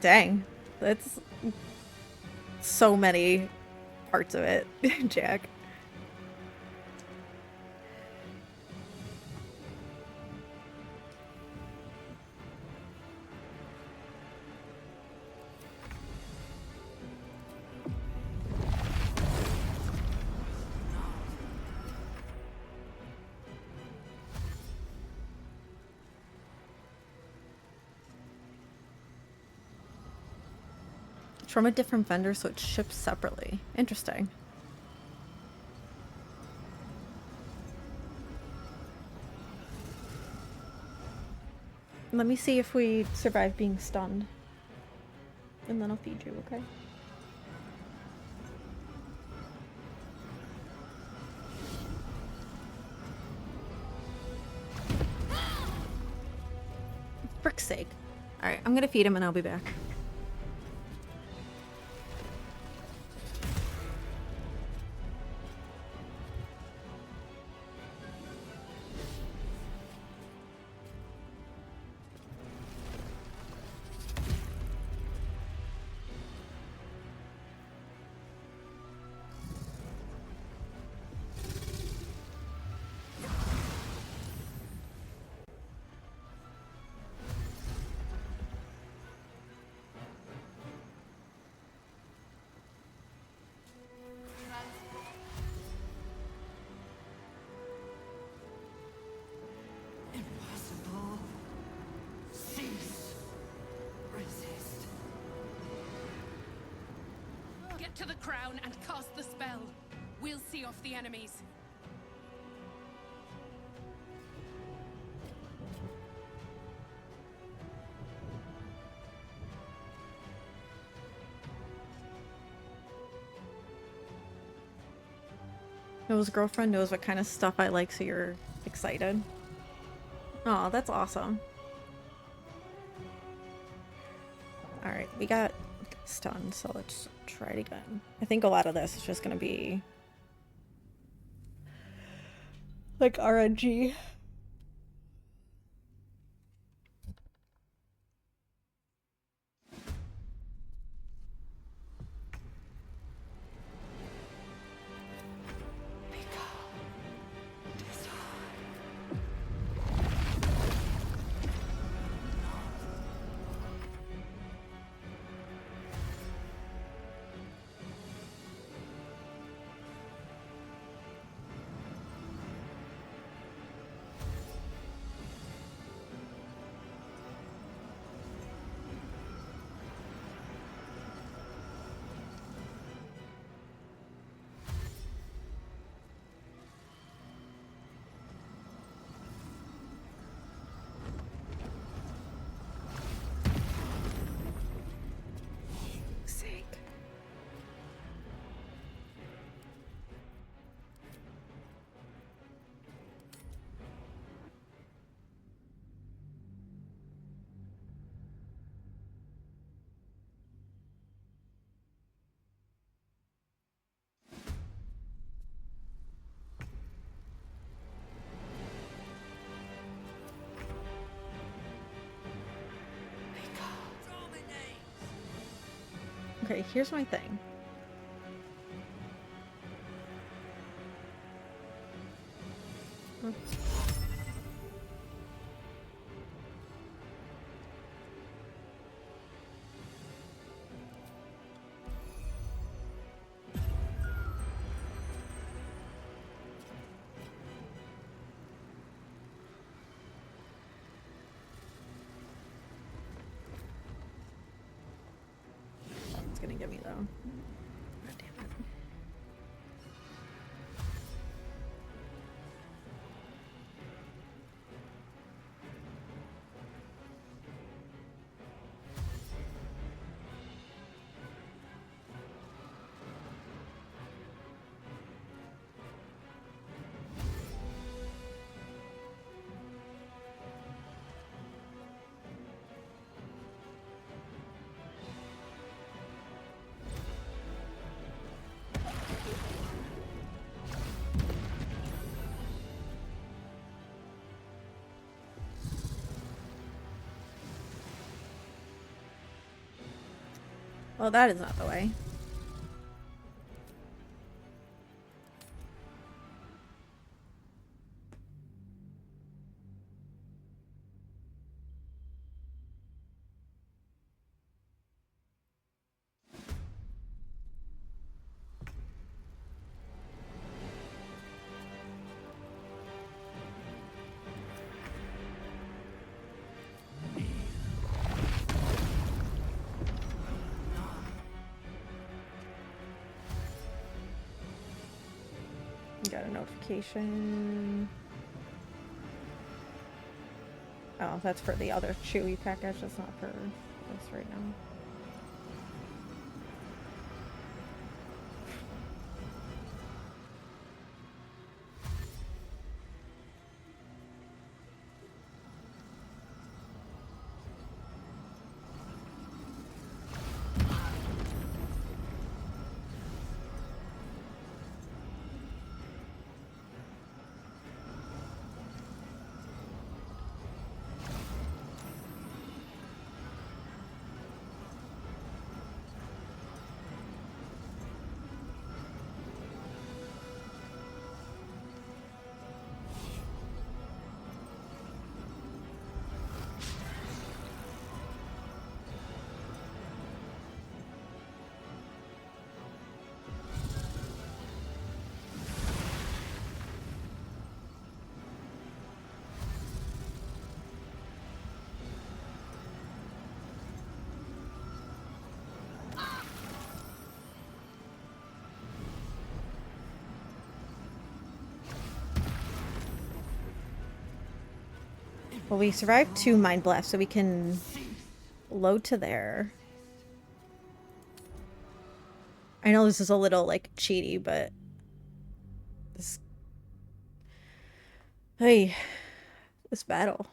Dang. That's so many parts of it, Jack. from a different vendor, so it's shipped separately. Interesting. Let me see if we survive being stunned. And then I'll feed you, okay? For frick's sake. Alright, I'm gonna feed him and I'll be back. Impossible. Cease. Resist. Get to the crown and cast the spell. We'll see off the enemies. Noah's girlfriend knows what kind of stuff I like, so you're excited. Oh, that's awesome. Alright, we got stunned, so let's try it again. I think a lot of this is just gonna be like RNG. Okay, here's my thing. Oops. It's gonna get me though. God damn it. Well, that is not the way. got a notification. Oh, that's for the other Chewy package. That's not for this right now. Well, we survived 2 mind blasts, so we can load to there. I know this is a little, like, cheaty, but this... Hey, this battle.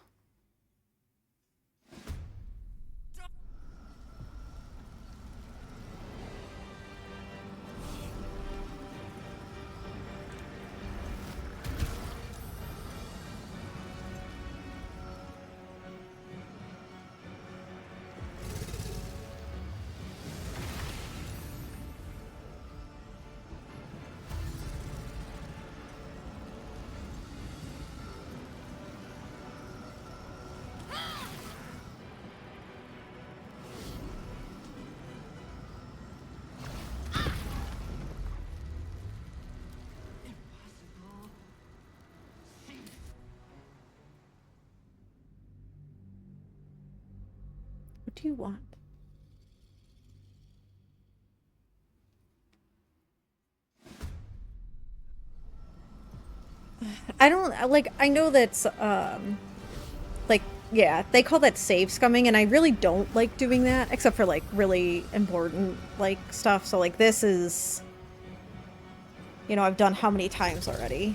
What do you want? I don't, like, I know that's, like, yeah, they call that save scumming, and I really don't like doing that, except for, like, really important, like, stuff. So, like, this is, you know, I've done how many times already?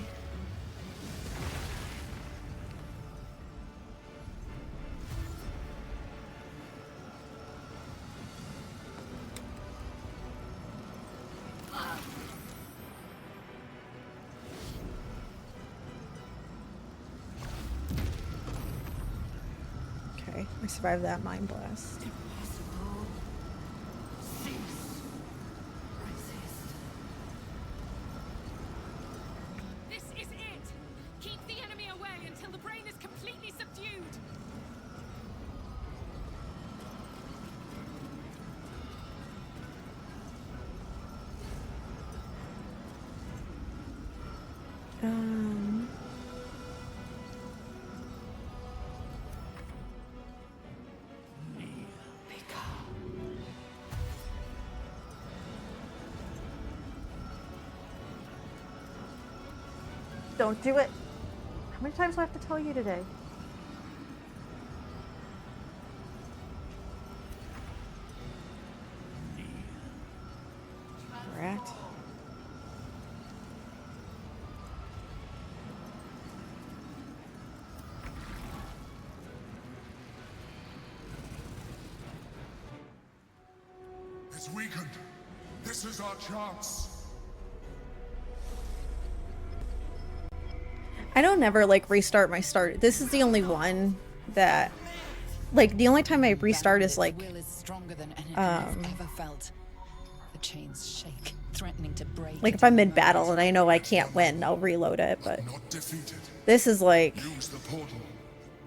Okay, I survived that mind blast. This is it! Keep the enemy away until the brain is completely subdued! Don't do it. How many times do I have to tell you today? Rat. It's weakened. This is our chance. I don't ever, like, restart my start. This is the only one that, like, the only time I restart is, like, will is stronger than anything I've ever felt. The chains shake, threatening to break. like, if I'm mid-battle and I know I can't win, I'll reload it, but Not defeated. this is, like, Use the portal.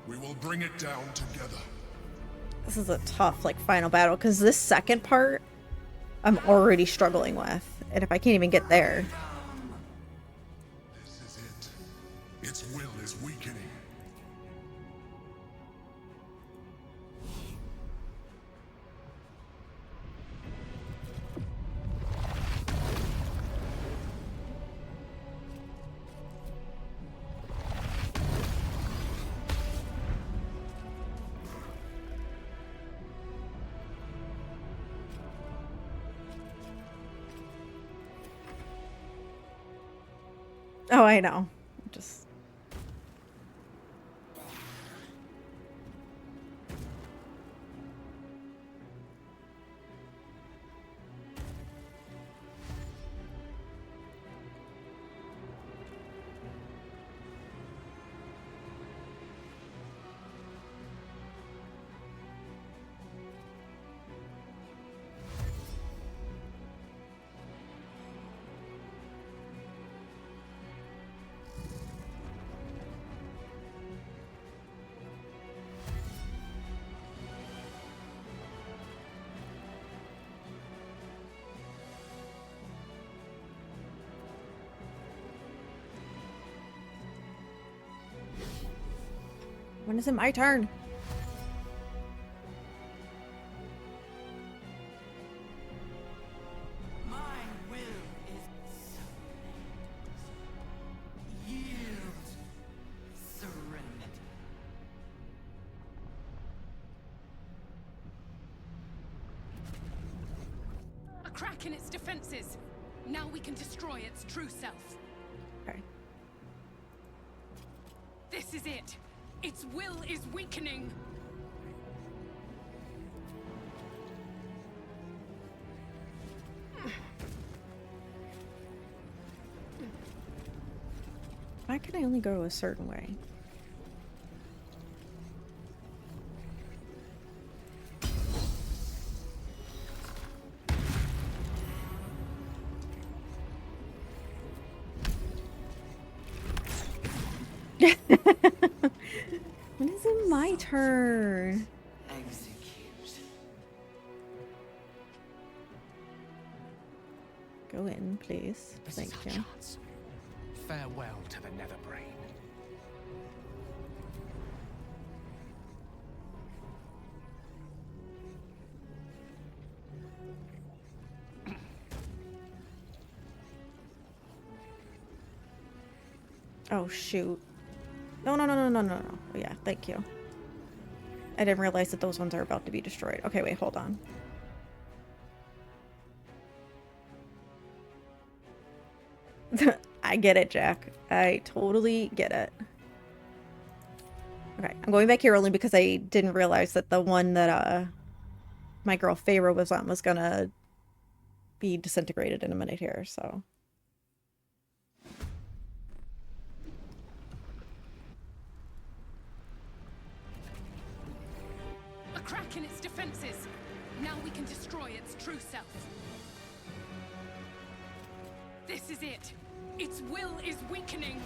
We will bring it down together. this is a tough, like, final battle, because this second part, I'm already struggling with, and if I can't even get there. This is it. Its will is weakening. Oh, I know. Just... When is it my turn? My will is yield serenity. A crack in its defenses. Now we can destroy its true self. Okay. This is it. Its will is weakening. Why can I only go a certain way? When is it my turn? Execute. Go in, please. This Thank is our you. chance. Farewell to the Netherbrain. Oh, shoot. No, no, no, no, no, no, no. Oh, yeah, thank you. I didn't realize that those ones are about to be destroyed. Okay, wait, hold on. I get it, Jack. I totally get it. Okay, I'm going back here only because I didn't realize that the one that my girl Feyre was on was gonna be disintegrated in a minute here, so... A crack in its defenses. Now we can destroy its true self. This is it. Its will is weakening.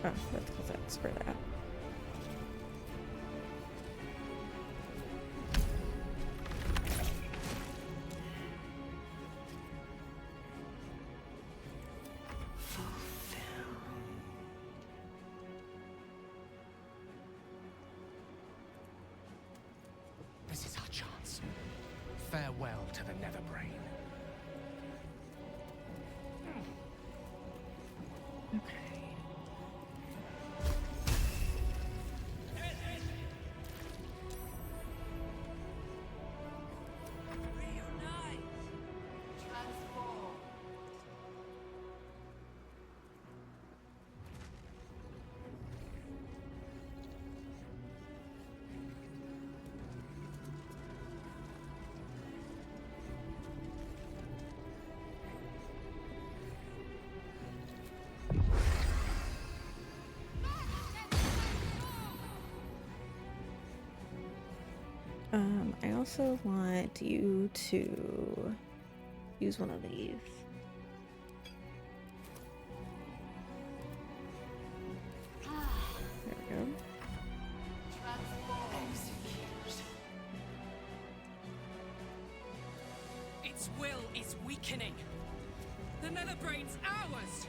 Oh, let's close that. Screw that. This is our chance. Farewell to the Netherbrain. Okay. Reunite. Transform. I also want you to use one of these. There we go. Execute. Its will is weakening. The Netherbrain's ours.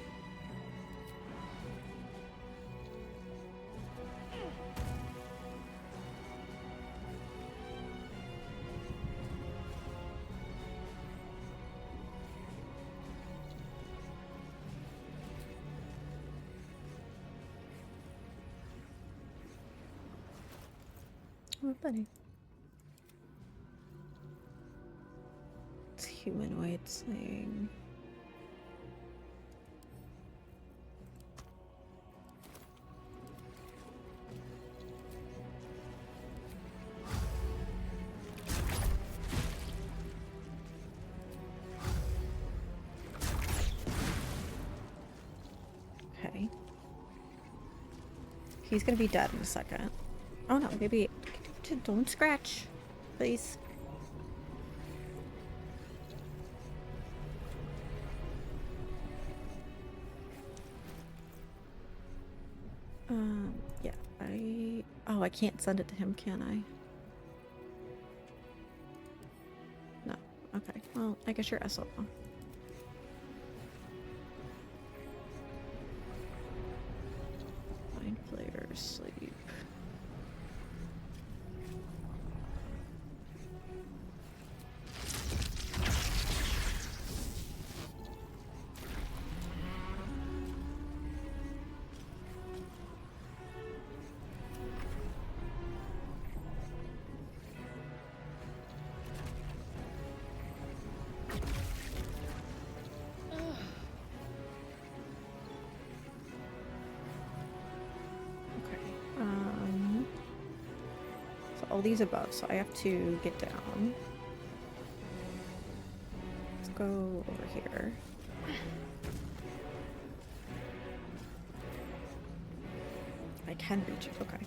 Oh, buddy. It's humanoid thing. Okay. He's gonna be dead in a second. Oh no, maybe don't scratch, please. Yeah, oh, I can't send it to him, can I? No. Okay. Well, I guess you're SOL. Mind flayer, sleep. All these above, so I have to get down. Let's go over here. I can reach it, okay.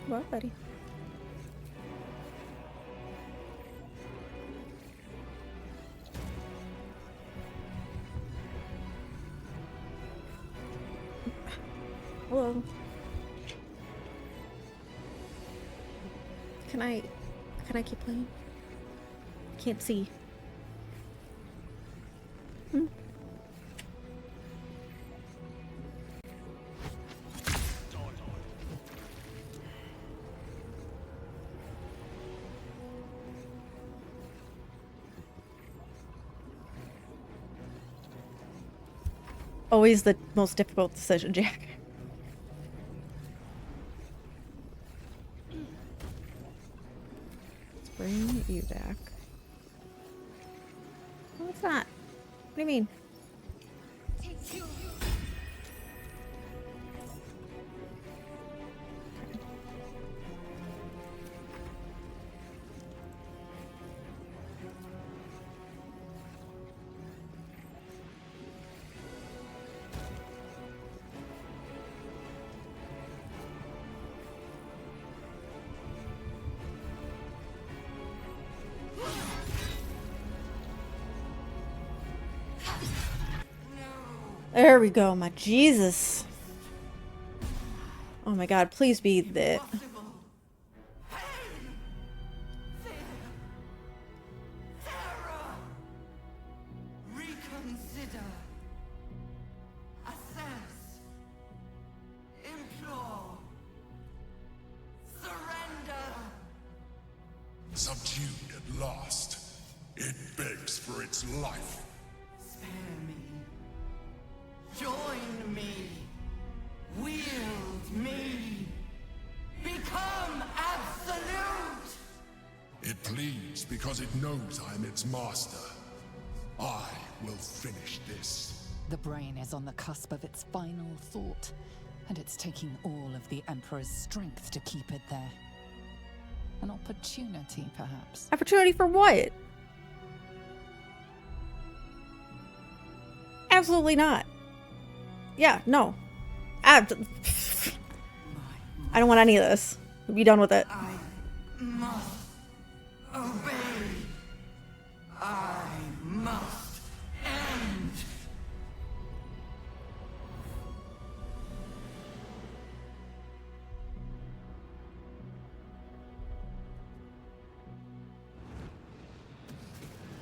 Well, buddy. Hello. Can I keep playing? Can't see. Always the most difficult decision, Jack. Let's bring you back. No, it's not. What do you mean? There we go, my Jesus. Oh my god, please be that. Reconsider. Assess. Implore. Surrender. Subdued at last. It begs for its life. Spare me. Join me. Wield me. Become absolute. It pleads because it knows I am its master. I will finish this. The brain is on the cusp of its final thought, and it's taking all of the Emperor's strength to keep it there. An opportunity, perhaps. Opportunity for what? Absolutely not. Yeah, no. I don't want any of this. Be done with it. I must obey. I must end.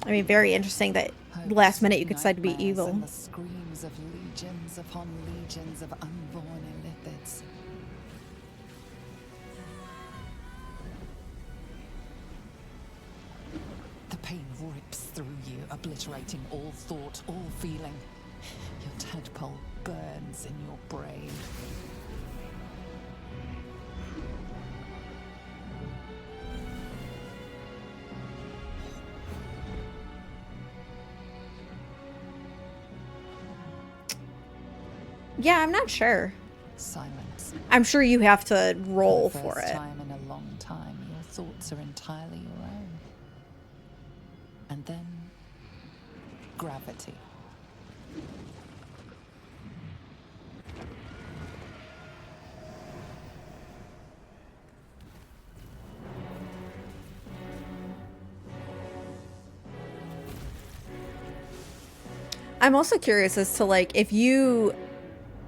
I mean, very interesting that last minute you could decide to be evil. And the screams of legions upon legions of unborn illithids. obliterating all thought, all feeling. Your tadpole burns in your brain. Yeah, I'm not sure. Silence. I'm sure you have to roll for for the first it. time in a long time, your thoughts are entirely your own. And then, gravity. I'm also curious as to, like, if you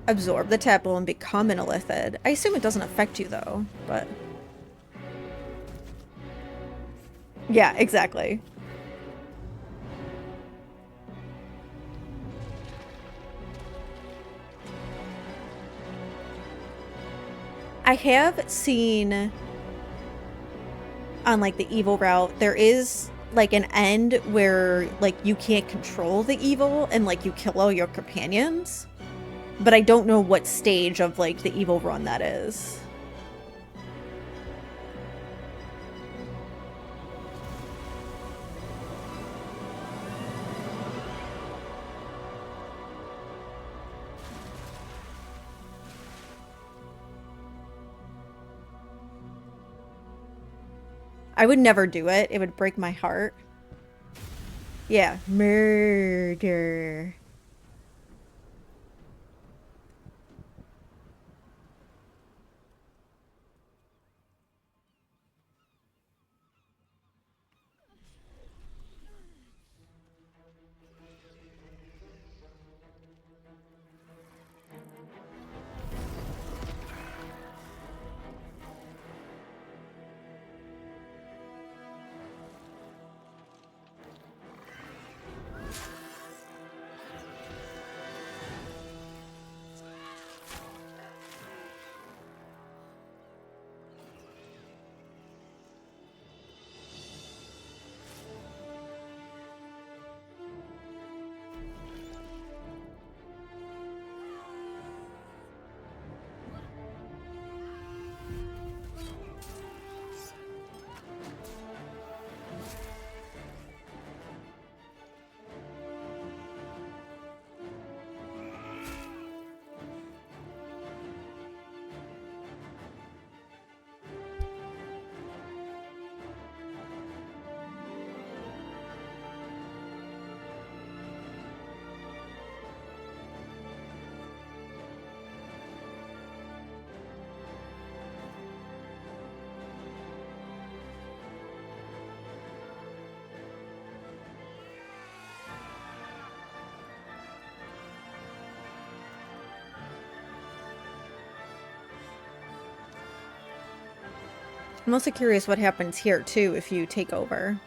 absorb the tadpole and become an illithid. I assume it doesn't affect you, though, but... Yeah, exactly. I have seen on, like, the evil route, there is, like, an end where, like, you can't control the evil and, like, you kill all your companions. But I don't know what stage of, like, the evil run that is. I would never do it. It would break my heart. Yeah, murder. I'm also curious what happens here, too, if you take over.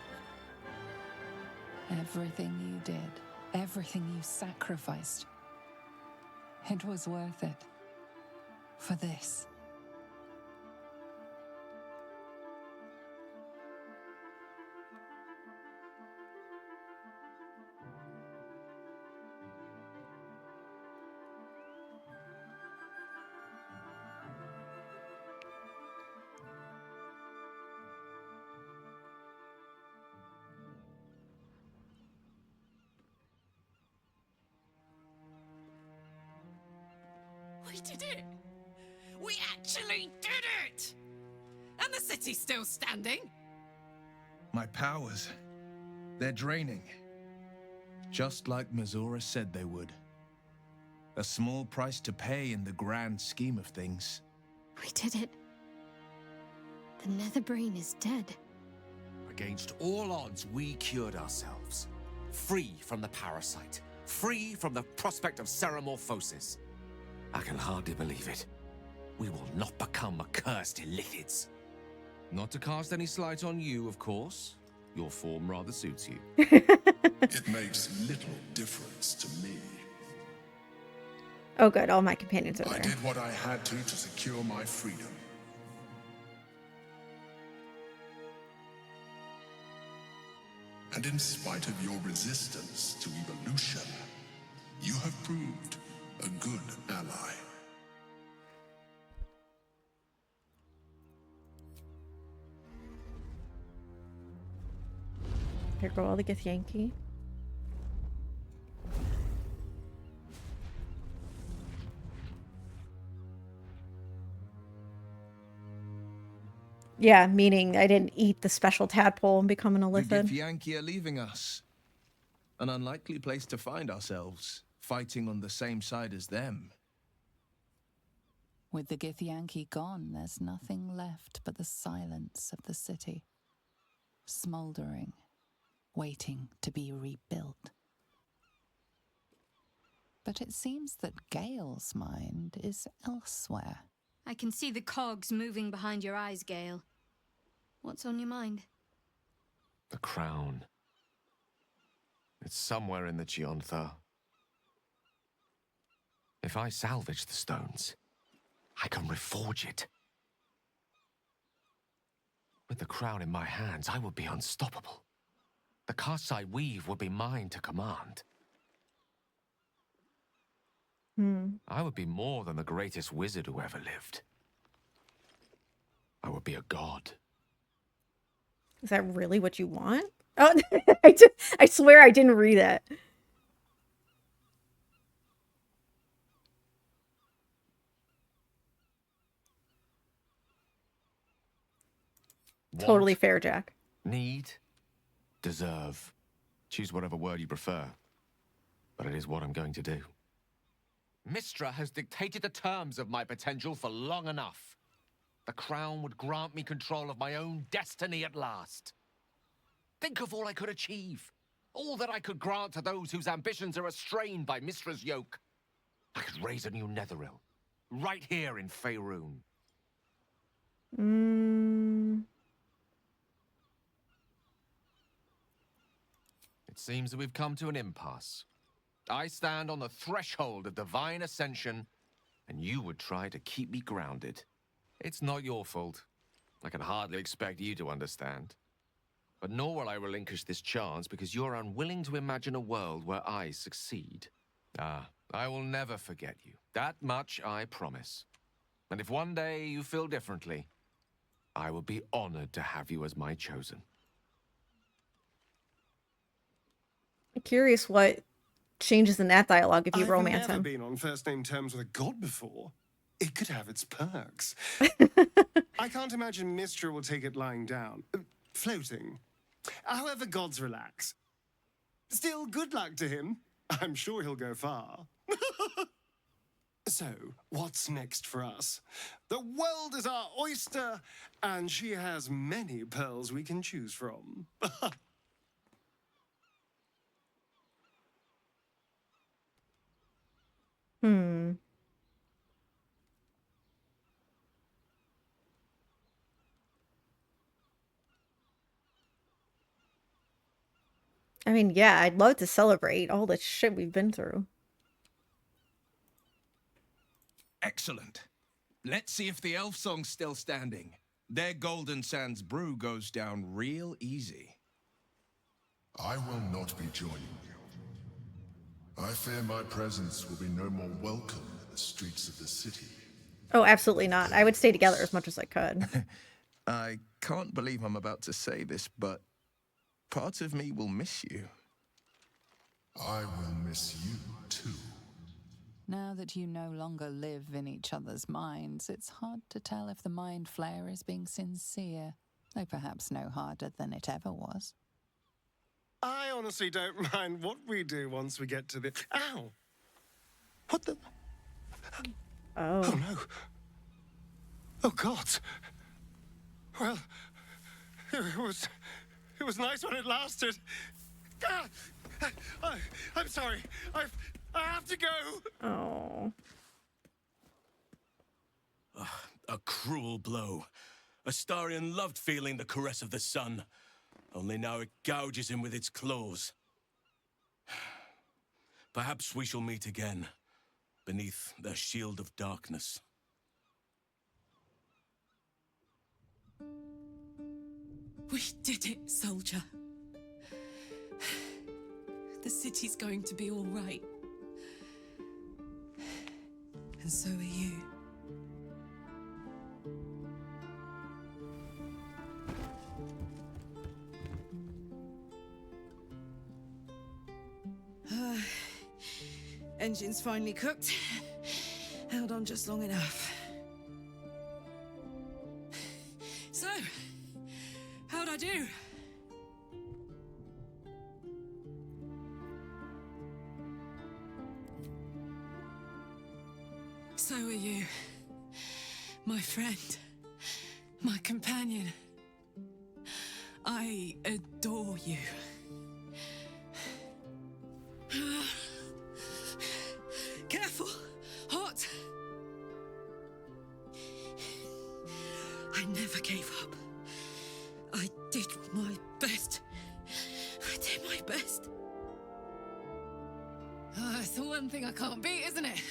Everything you did, everything you sacrificed, it was worth it. For this. We did it! We actually did it! And the city's still standing? My powers, they're draining. Just like Mizora said they would. A small price to pay in the grand scheme of things. We did it. The Netherbrain is dead. Against all odds, we cured ourselves. Free from the parasite. Free from the prospect of ceramorphosis. I can hardly believe it. We will not become accursed illithids. Not to cast any slight on you, of course. Your form rather suits you. It makes little difference to me. Oh, good. All my companions are I there. did what I had to secure my freedom. And And in spite of your resistance to evolution, you have proved a good ally. Here go all the Githyanki. Yeah, meaning I didn't eat the special tadpole and become an The illithid. Githyanki are leaving us. An unlikely place to find ourselves, fighting on the same side as them. With the Githyanki gone, there's nothing left but the silence of the city. Smouldering, waiting to be rebuilt. But it seems that Gale's mind is elsewhere. I can see the cogs moving behind your eyes, Gale. What's on your mind? The crown. It's somewhere in the Gionthar. If I salvage the stones, I can reforge it. With the crown in my hands, I would be unstoppable. The casts I weave would be mine to command. I would be more than the greatest wizard who ever lived. I would be a god. Is that really what you want? Oh, I swear I didn't read it. Want, Totally fair, Jack. need, deserve. Choose whatever word you prefer. But it is what I'm going to do. Mistra has dictated the terms of my potential for long enough. The crown would grant me control of my own destiny at last. Think of all I could achieve. All that I could grant to those whose ambitions are restrained by Mistra's yoke. I could raise a new Netheril. Right here in Faerun. It seems that we've come to an impasse. I stand on the threshold of divine ascension, and you would try to keep me grounded. It's not your fault. I can hardly expect you to understand. But nor will I relinquish this chance because you're unwilling to imagine a world where I succeed. Ah, I will never forget you. That much I promise. And if one day you feel differently, I will be honored to have you as my chosen. I'm curious what changes in that dialogue if you romance I've never him. been on first-name terms with a god before. It could have its perks. I can't imagine Mistra will take it lying down. Floating. However, gods relax. Still, good luck to him. I'm sure he'll go far. So, what's next for us? The world is our oyster, and she has many pearls we can choose from. I mean, yeah, I'd love to celebrate all the shit we've been through. Excellent. Let's see if the elf song's still standing. Their Golden Sands brew goes down real easy. I will not be joining you. I fear my presence will be no more welcome in the streets of the city. Oh, absolutely not. I would stay together as much as I could. I can't believe I'm about to say this, but part of me will miss you. I will miss you too. Now that you no longer live in each other's minds, it's hard to tell if the mind flare is being sincere, though perhaps no harder than it ever was. I honestly don't mind what we do once we get to the... Ow! What the... Oh. Oh, no. Oh, God. Well, it was nice when it lasted. Ah! I'm sorry. I have to go. Oh. A cruel blow. Astarion loved feeling the caress of the sun. Only now it gouges him with its claws. Perhaps we shall meet again, beneath their shield of darkness. We did it, soldier. The city's going to be all right. And so are you. Engine's finally cooked. Held on just long enough. So, how'd I do? So are you, my friend, my companion. I adore you. Careful, hot. I never gave up. I did my best. I did my best. It's the one thing I can't beat, isn't it?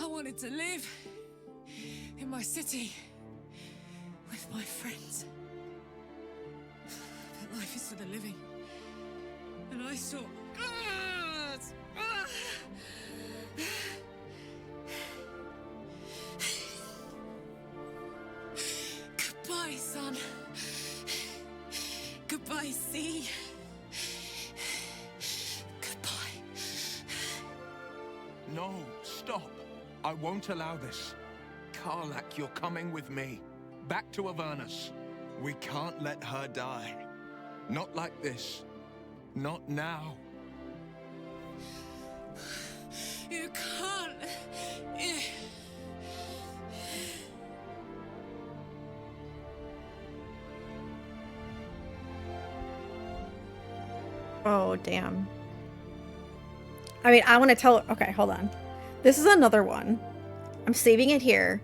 I wanted to live in my city with my friends. But life is for the living. And I saw... Goodbye, sun. Goodbye, sea. Goodbye. No, stop. I won't allow this. Karlak, you're coming with me. Back to Avernus. We can't let her die. Not like this. Not now. You can't. Oh, damn. I mean, I want to tell... Okay, hold on. This is another one. I'm saving it here.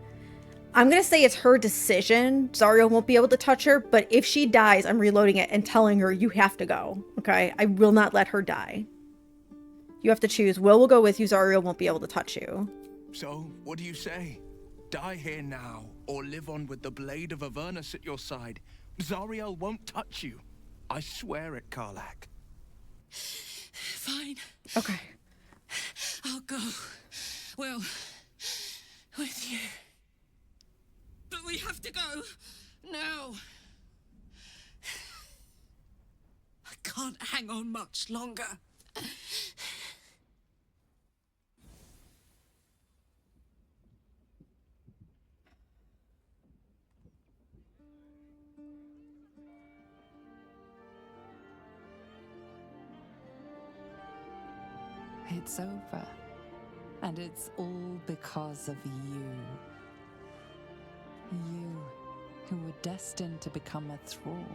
I'm going to say it's her decision. Zariel won't be able to touch her, but if she dies, I'm reloading it and telling her, you have to go. Okay? I will not let her die. You have to choose. Will go with you. Zariel won't be able to touch you. So, what do you say? Die here now, or live on with the blade of Avernus at your side. Zariel won't touch you. I swear it, Karlak. Fine. Okay. I'll go. Well, with you. But we have to go now. I can't hang on much longer. It's over. And it's all because of you. You, who were destined to become a thrall.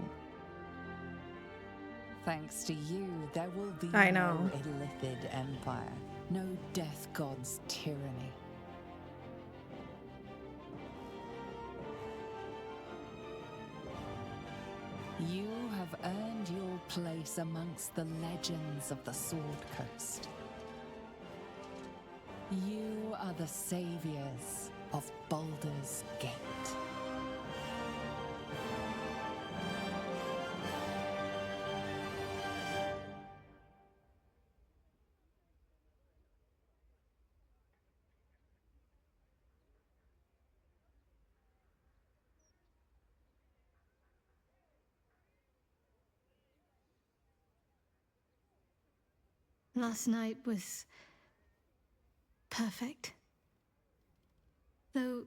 Thanks to you, there will be no Illithid Empire, no Death God's tyranny. You have earned your place amongst the legends of the Sword Coast. You are the saviors of Baldur's Gate. Last night was perfect. Though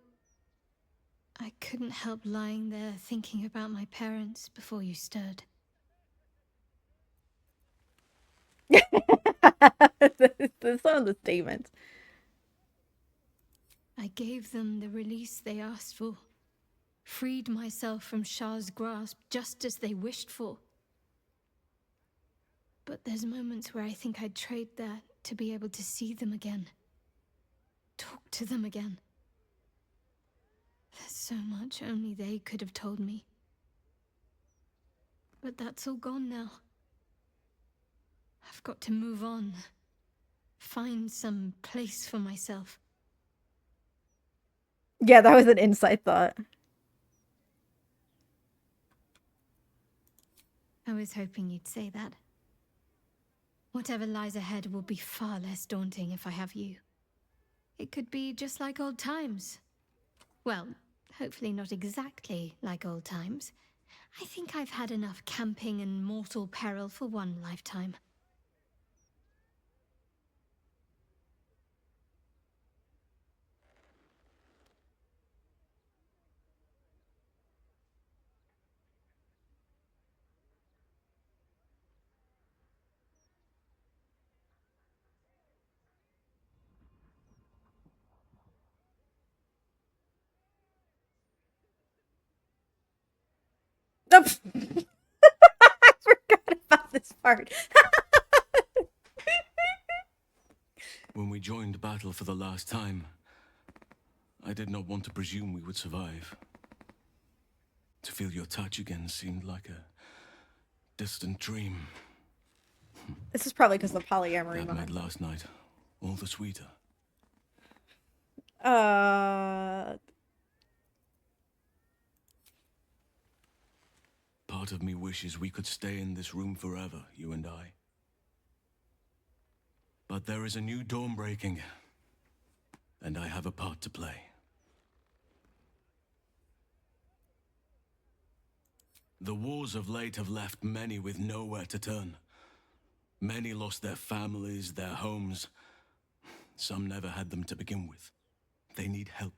I couldn't help lying there thinking about my parents before you stirred. That's some of the statements. I gave them the release they asked for. Freed myself from Shah's grasp just as they wished for. But there's moments where I think I'd trade that to be able to see them again. Talk to them again. There's so much only they could have told me. But that's all gone now. I've got to move on. Find some place for myself. Yeah, that was an inside thought. I was hoping you'd say that. Whatever lies ahead will be far less daunting if I have you. It could be just like old times. Well, hopefully not exactly like old times. I think I've had enough camping and mortal peril for one lifetime. Nope. I forgot about this part. When we joined battle for the last time, I did not want to presume we would survive. To feel your touch again seemed like a distant dream. This is probably because of the polyamory That made moment. last night all the sweeter. Part of me wishes we could stay in this room forever, you and I. But there is a new dawn breaking, and I have a part to play. The wars of late have left many with nowhere to turn. Many lost their families, their homes. Some never had them to begin with. They need help.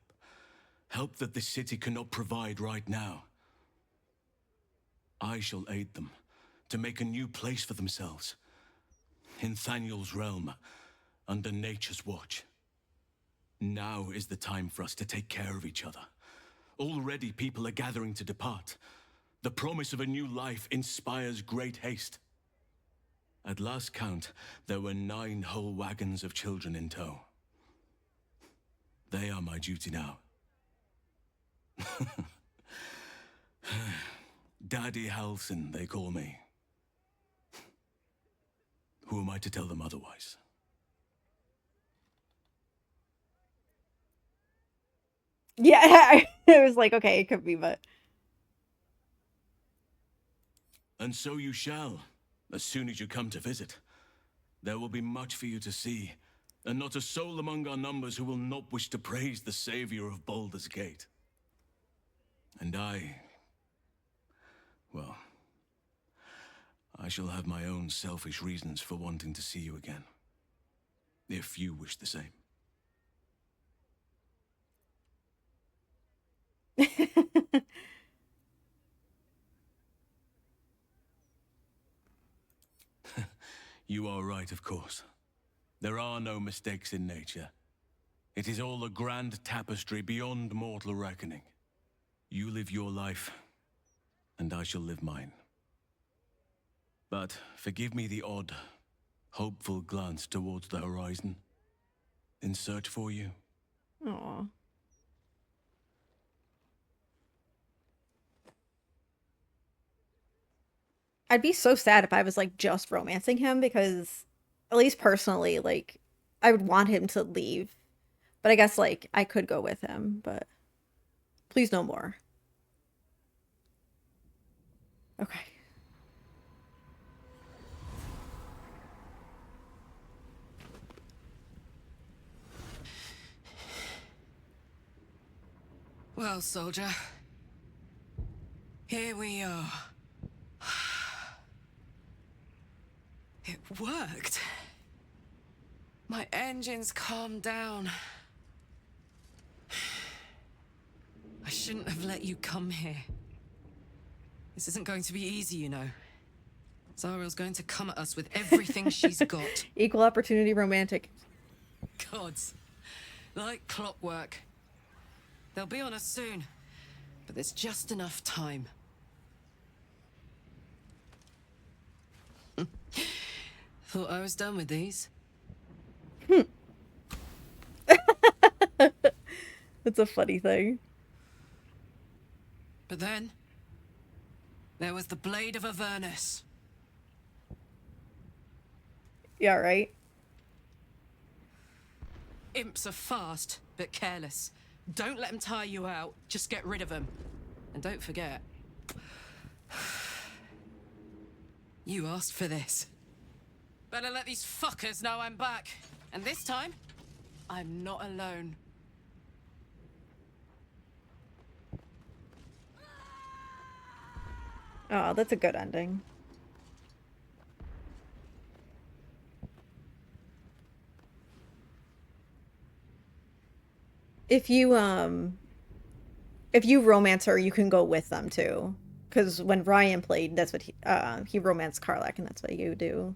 Help that this city cannot provide right now. I shall aid them to make a new place for themselves. In Thaniel's realm, under nature's watch. Now is the time for us to take care of each other. Already people are gathering to depart. The promise of a new life inspires great haste. At last count, there were 9 whole wagons of children in tow. They are my duty now. Daddy Halsin, they call me. Who am I to tell them otherwise? Yeah, it was like, okay, it could be, but... And so you shall, as soon as you come to visit. There will be much for you to see, and not a soul among our numbers who will not wish to praise the savior of Baldur's Gate. And well, I shall have my own selfish reasons for wanting to see you again. If you wish the same. You are right, of course. There are no mistakes in nature. It is all a grand tapestry beyond mortal reckoning. You live your life, and I shall live mine. But forgive me the odd, hopeful glance towards the horizon. In search for you. Aww. I'd be so sad if I was, like, just romancing him, because, at least personally, like, I would want him to leave. But I guess, like, I could go with him, but... Please no more. Okay. Well, soldier. Here we are. It worked. My engines calmed down. I shouldn't have let you come here. This isn't going to be easy, you know. Zariel's going to come at us with everything she's got. Equal opportunity romantic. Gods. Like clockwork. They'll be on us soon. But there's just enough time. Thought I was done with these. That's a funny thing. But then, there was the Blade of Avernus. Yeah, right? Imps are fast, but careless. Don't let them tire you out. Just get rid of them. And don't forget, you asked for this. Better let these fuckers know I'm back. And this time, I'm not alone. Oh, that's a good ending. If you romance her, you can go with them too. Because when Ryan played, that's what he romanced Karlach, and that's what you do.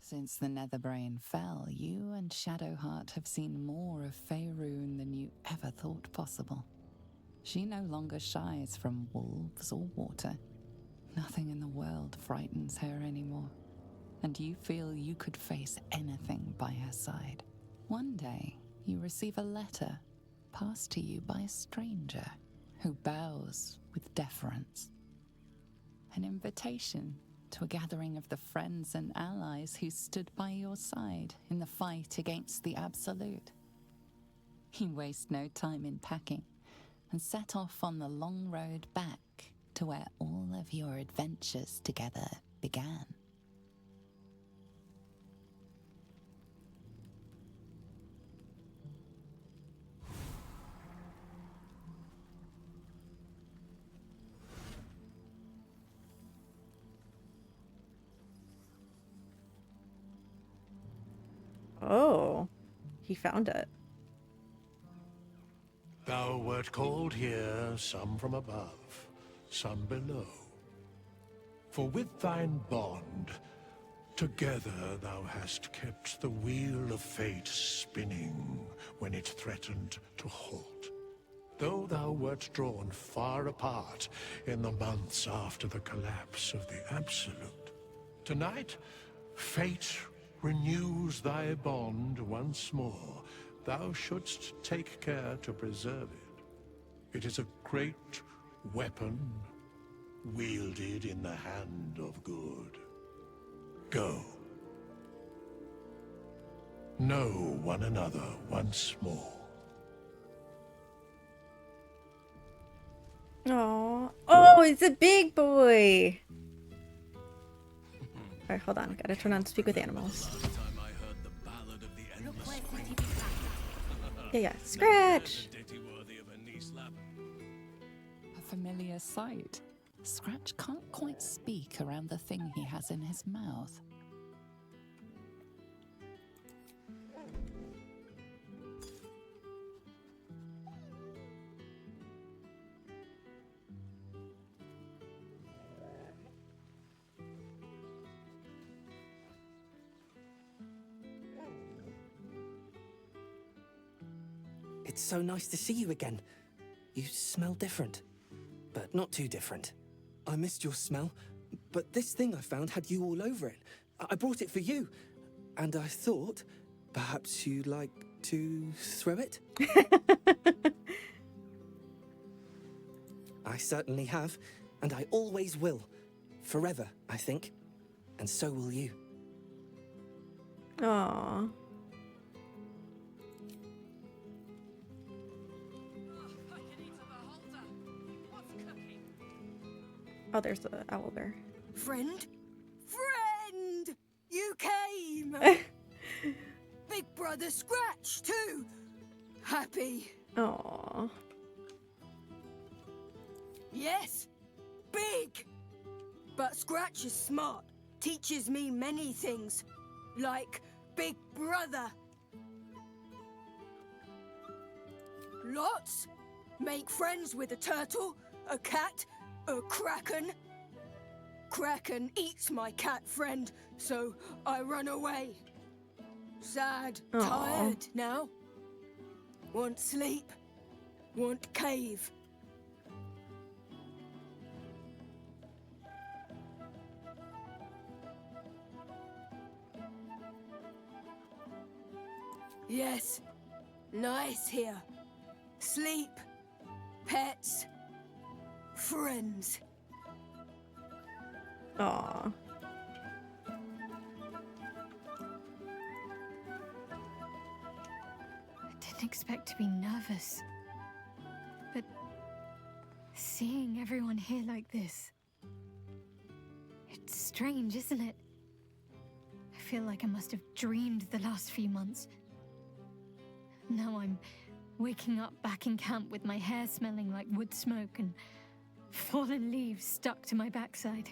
Since the Netherbrain fell, you and Shadowheart have seen more of Faerun than you ever thought possible. She no longer shies from wolves or water. Nothing in the world frightens her anymore. And you feel you could face anything by her side. One day, you receive a letter passed to you by a stranger who bows with deference. An invitation to a gathering of the friends and allies who stood by your side in the fight against the Absolute. You waste no time in packing and set off on the long road back to where all of your adventures together began. Oh, he found it. Thou wert called here, some from above, some below. For with thine bond, together thou hast kept the wheel of fate spinning when it threatened to halt. Though thou wert drawn far apart in the months after the collapse of the Absolute, tonight, fate renews thy bond once more. Thou shouldst take care to preserve it. It is a great weapon, wielded in the hand of good. Go. Know one another once more. Oh, oh, it's a big boy. All right, hold on. Gotta turn on Speak with Animals. Yeah, Scratch. A familiar sight. Scratch can't quite speak around the thing he has in his mouth. It's so nice to see you again. You smell different, but not too different. I missed your smell, but this thing I found had you all over it. I brought it for you, and I thought perhaps you'd like to throw it? I certainly have, and I always will. Forever, I think. And so will you. Aww. Oh, there's the owlbear. Friend? Friend! You came! Big brother Scratch, too! Happy. Aww. Yes, big! But Scratch is smart. Teaches me many things. Like Big Brother. Lots? Make friends with a turtle, a cat, a kraken. Kraken eats my cat friend, so I run away. Sad, Aww. tired now. Want sleep, want cave. Yes, nice here. Sleep, pets, friends. Aww. I didn't expect to be nervous. But seeing everyone here like this. It's strange, isn't it? I feel like I must have dreamed the last few months. Now I'm waking up back in camp with my hair smelling like wood smoke and fallen leaves stuck to my backside.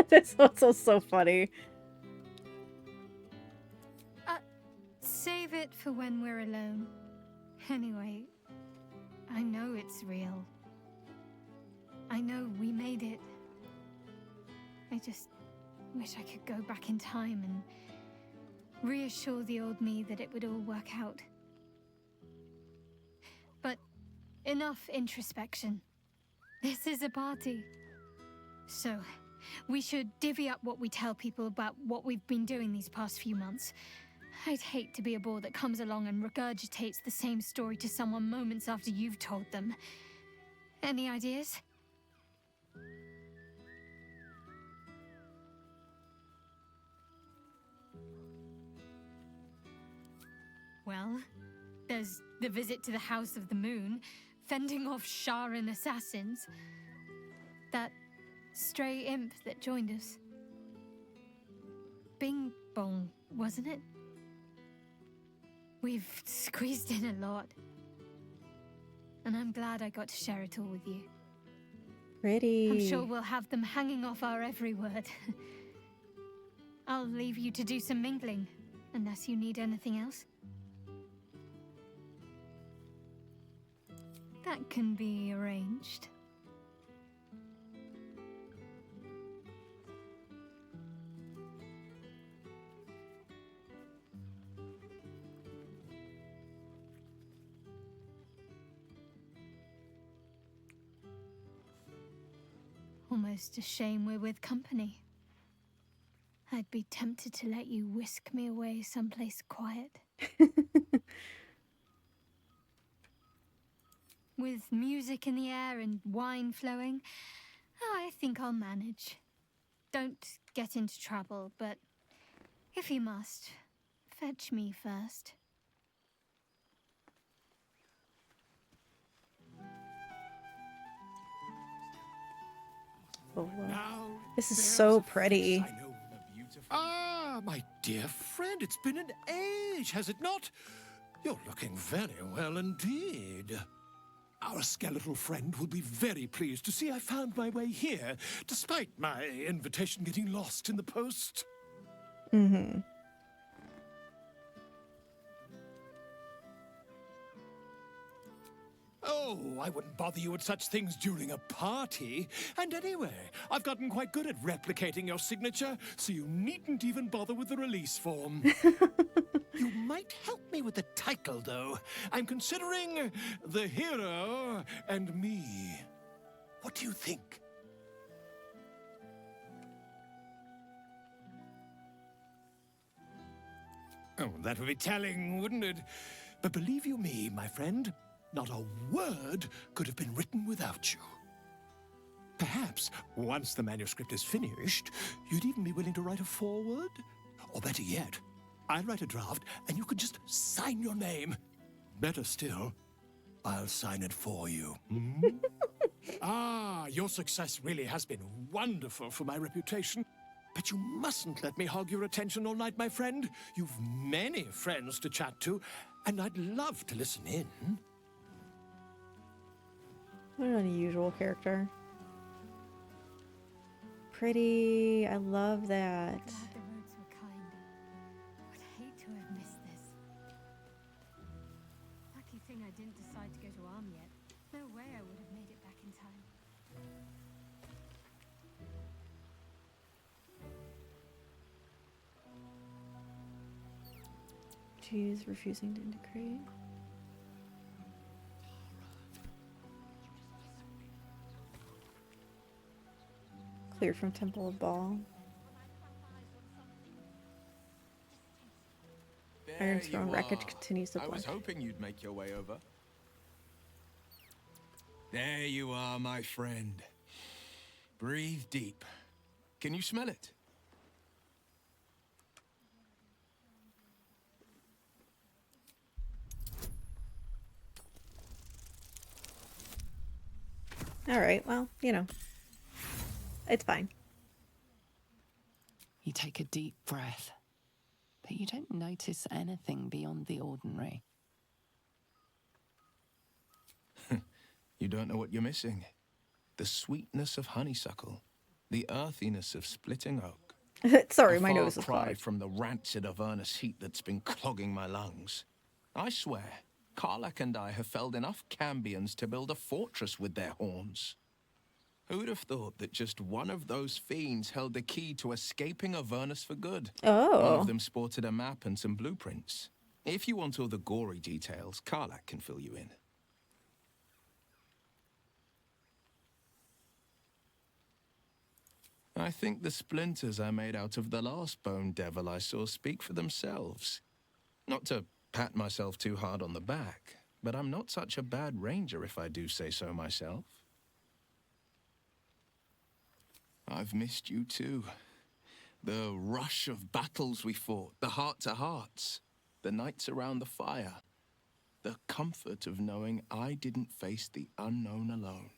That's also so funny. Save it for when we're alone. Anyway, I know it's real. I know we made it. I just wish I could go back in time and reassure the old me that it would all work out. But enough introspection. This is a party. So, we should divvy up what we tell people about what we've been doing these past few months. I'd hate to be a bore that comes along and regurgitates the same story to someone moments after you've told them. Any ideas? Well, there's the visit to the House of the Moon, fending off Sharan assassins. That stray imp that joined us. Bing Bong, wasn't it? We've squeezed in a lot. And I'm glad I got to share it all with you. Pretty. I'm sure we'll have them hanging off our every word. I'll leave you to do some mingling, unless you need anything else. That can be arranged. Almost a shame we're with company. I'd be tempted to let you whisk me away someplace quiet. With music in the air and wine flowing, I think I'll manage. Don't get into trouble, but if you must, fetch me first. Oh, wow. Now, This is there's so a face pretty. I know. Ah, my dear friend, it's been an age, has it not? You're looking very well indeed. Our skeletal friend will be very pleased to see I found my way here, despite my invitation getting lost in the post. Mm-hmm. Oh, I wouldn't bother you with such things during a party. And anyway, I've gotten quite good at replicating your signature, so you needn't even bother with the release form. You might help me with the title, though. I'm considering The Hero and Me. What do you think? Oh, that would be telling, wouldn't it? But believe you me, my friend, not a word could have been written without you. Perhaps, once the manuscript is finished, you'd even be willing to write a foreword? Or better yet, I'll write a draft and you could just sign your name. Better still, I'll sign it for you. Hmm? Ah, your success really has been wonderful for my reputation. But you mustn't let me hog your attention all night, my friend. You've many friends to chat to, and I'd love to listen in. What an unusual character. Pretty. I love that. Glad the roads were kind. Would hate to have missed this. Lucky thing I didn't decide to go to Arm yet. No way I would have made it back in time. She's refusing to integrate. Cleared from Temple of Baal. Iron Throne wreckage continues to I was blend. hoping you'd make your way over. There you are, my friend. Breathe deep. Can you smell it? Alright, well, you know. It's fine. You take a deep breath, but you don't notice anything beyond the ordinary. You don't know what you're missing. The sweetness of honeysuckle, the earthiness of splitting oak. Sorry, a my far nose is cry clogged. from the rancid Avernus heat that's been clogging my lungs. I swear, Karlach and I have felled enough Cambions to build a fortress with their horns. Who'd have thought that just one of those fiends held the key to escaping Avernus for good? Oh. One of them sported a map and some blueprints. If you want all the gory details, Karlach can fill you in. I think the splinters I made out of the last bone devil I saw speak for themselves. Not to pat myself too hard on the back, but I'm not such a bad ranger if I do say so myself. I've missed you too. The rush of battles we fought, the heart-to-hearts, the nights around the fire, the comfort of knowing I didn't face the unknown alone.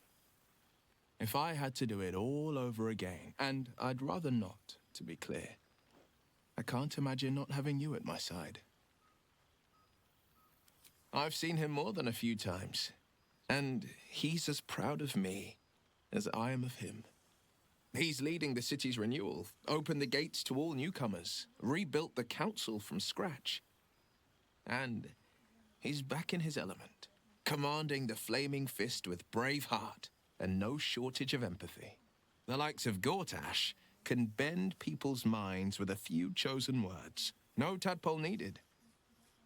If I had to do it all over again, and I'd rather not, to be clear, I can't imagine not having you at my side. I've seen him more than a few times, and he's as proud of me as I am of him. He's leading the city's renewal, opened the gates to all newcomers, rebuilt the council from scratch. And he's back in his element, commanding the Flaming Fist with brave heart and no shortage of empathy. The likes of Gortash can bend people's minds with a few chosen words. No tadpole needed.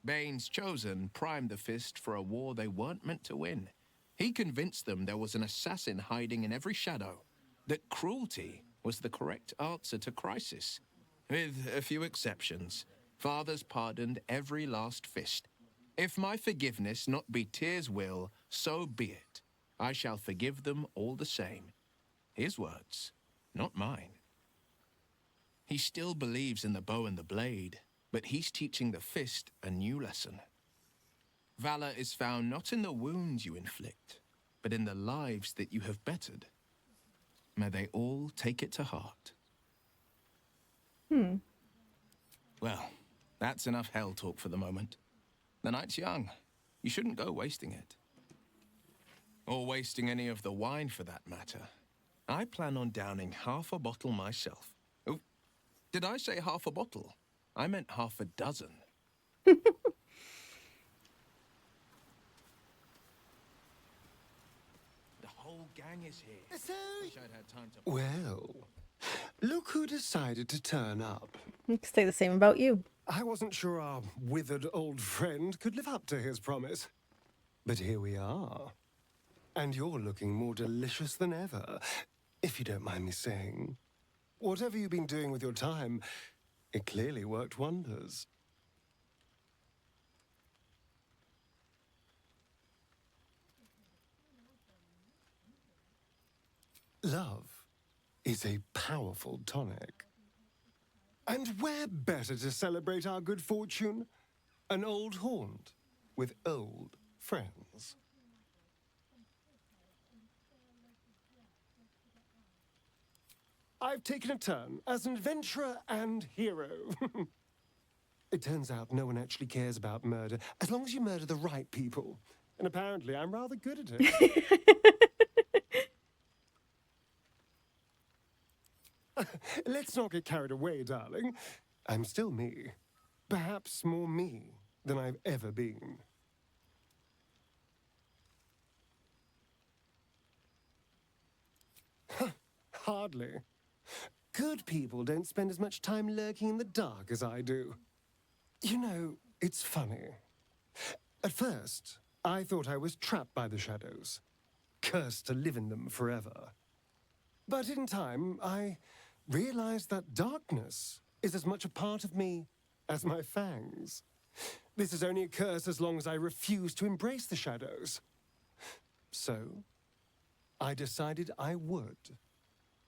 Bane's Chosen primed the Fist for a war they weren't meant to win. He convinced them there was an assassin hiding in every shadow, that cruelty was the correct answer to crisis. With a few exceptions, fathers pardoned every last fist. If my forgiveness not be Tyr's will, so be it. I shall forgive them all the same. His words, not mine. He still believes in the bow and the blade, but he's teaching the fist a new lesson. Valor is found not in the wounds you inflict, but in the lives that you have bettered. May they all take it to heart. Well, that's enough hell talk for the moment. The night's young. You shouldn't go wasting it. Or wasting any of the wine for that matter. I plan on downing half a bottle myself. Oh, did I say half a bottle? I meant half a dozen. The whole gang is here. Wish I'd had time to... Well, look who decided to turn up. You can say the same about you. I wasn't sure our withered old friend could live up to his promise. But here we are. And you're looking more delicious than ever, if you don't mind me saying. Whatever you've been doing with your time, it clearly worked wonders. Love is a powerful tonic. And where better to celebrate our good fortune? An old haunt with old friends. I've taken a turn as an adventurer and hero. It turns out no one actually cares about murder, as long as you murder the right people. And apparently I'm rather good at it. Let's not get carried away, darling. I'm still me. Perhaps more me than I've ever been. Hardly. Good people don't spend as much time lurking in the dark as I do. You know, it's funny. At first, I thought I was trapped by the shadows, cursed to live in them forever. But in time, I realized that darkness is as much a part of me as my fangs. This is only a curse as long as I refuse to embrace the shadows. So, I decided I would.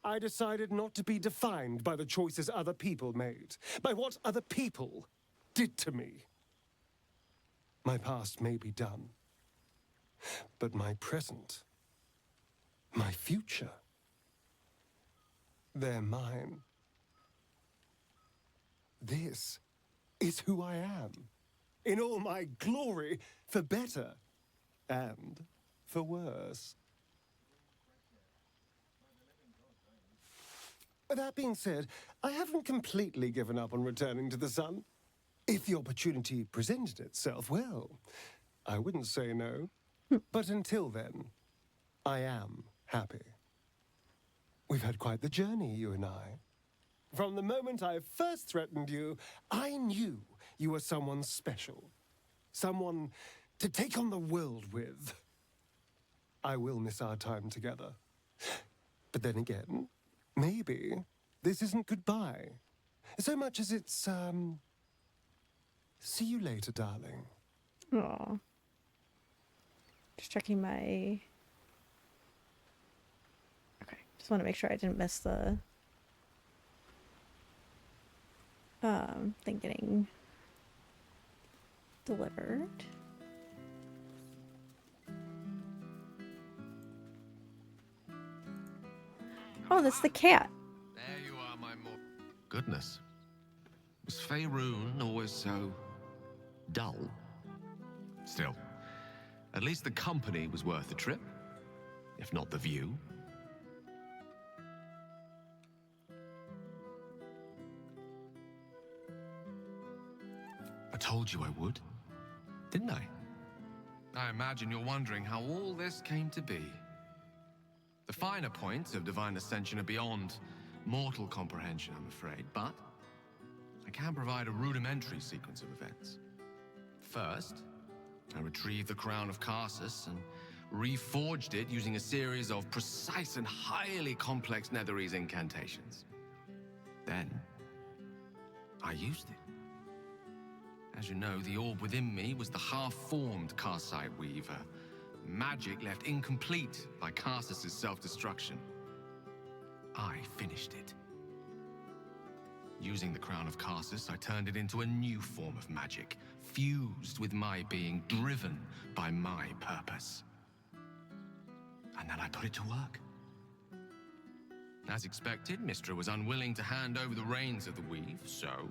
I decided not to be defined by the choices other people made, by what other people did to me. My past may be done, but my present My future. They're mine. This is who I am. In all my glory, for better and for worse. That being said, I haven't completely given up on returning to the sun. If the opportunity presented itself, well, I wouldn't say no. But until then, I am happy. We've had quite the journey, you and I. From the moment I first threatened you, I knew you were someone special. Someone to take on the world with. I will miss our time together. But then again, maybe this isn't goodbye. So much as it's, see you later, darling. Aw. Just checking my... Okay, just want to make sure I didn't miss the... thing getting delivered. Oh, that's the cat. There you are, my more... Goodness. Was Faerun always so... dull? Still, at least the company was worth the trip. If not the view. I told you I would, didn't I? I imagine you're wondering how all this came to be. The finer points of divine ascension are beyond mortal comprehension, I'm afraid, but I can provide a rudimentary sequence of events. First, I retrieved the crown of Karsus and reforged it using a series of precise and highly complex Netherese incantations. Then, I used it. As you know, the orb within me was the half-formed Karsite Weaver. Magic left incomplete by Karsus' self-destruction. I finished it. Using the crown of Karsus, I turned it into a new form of magic, fused with my being, driven by my purpose. And then I put it to work. As expected, Mystra was unwilling to hand over the reins of the weave, so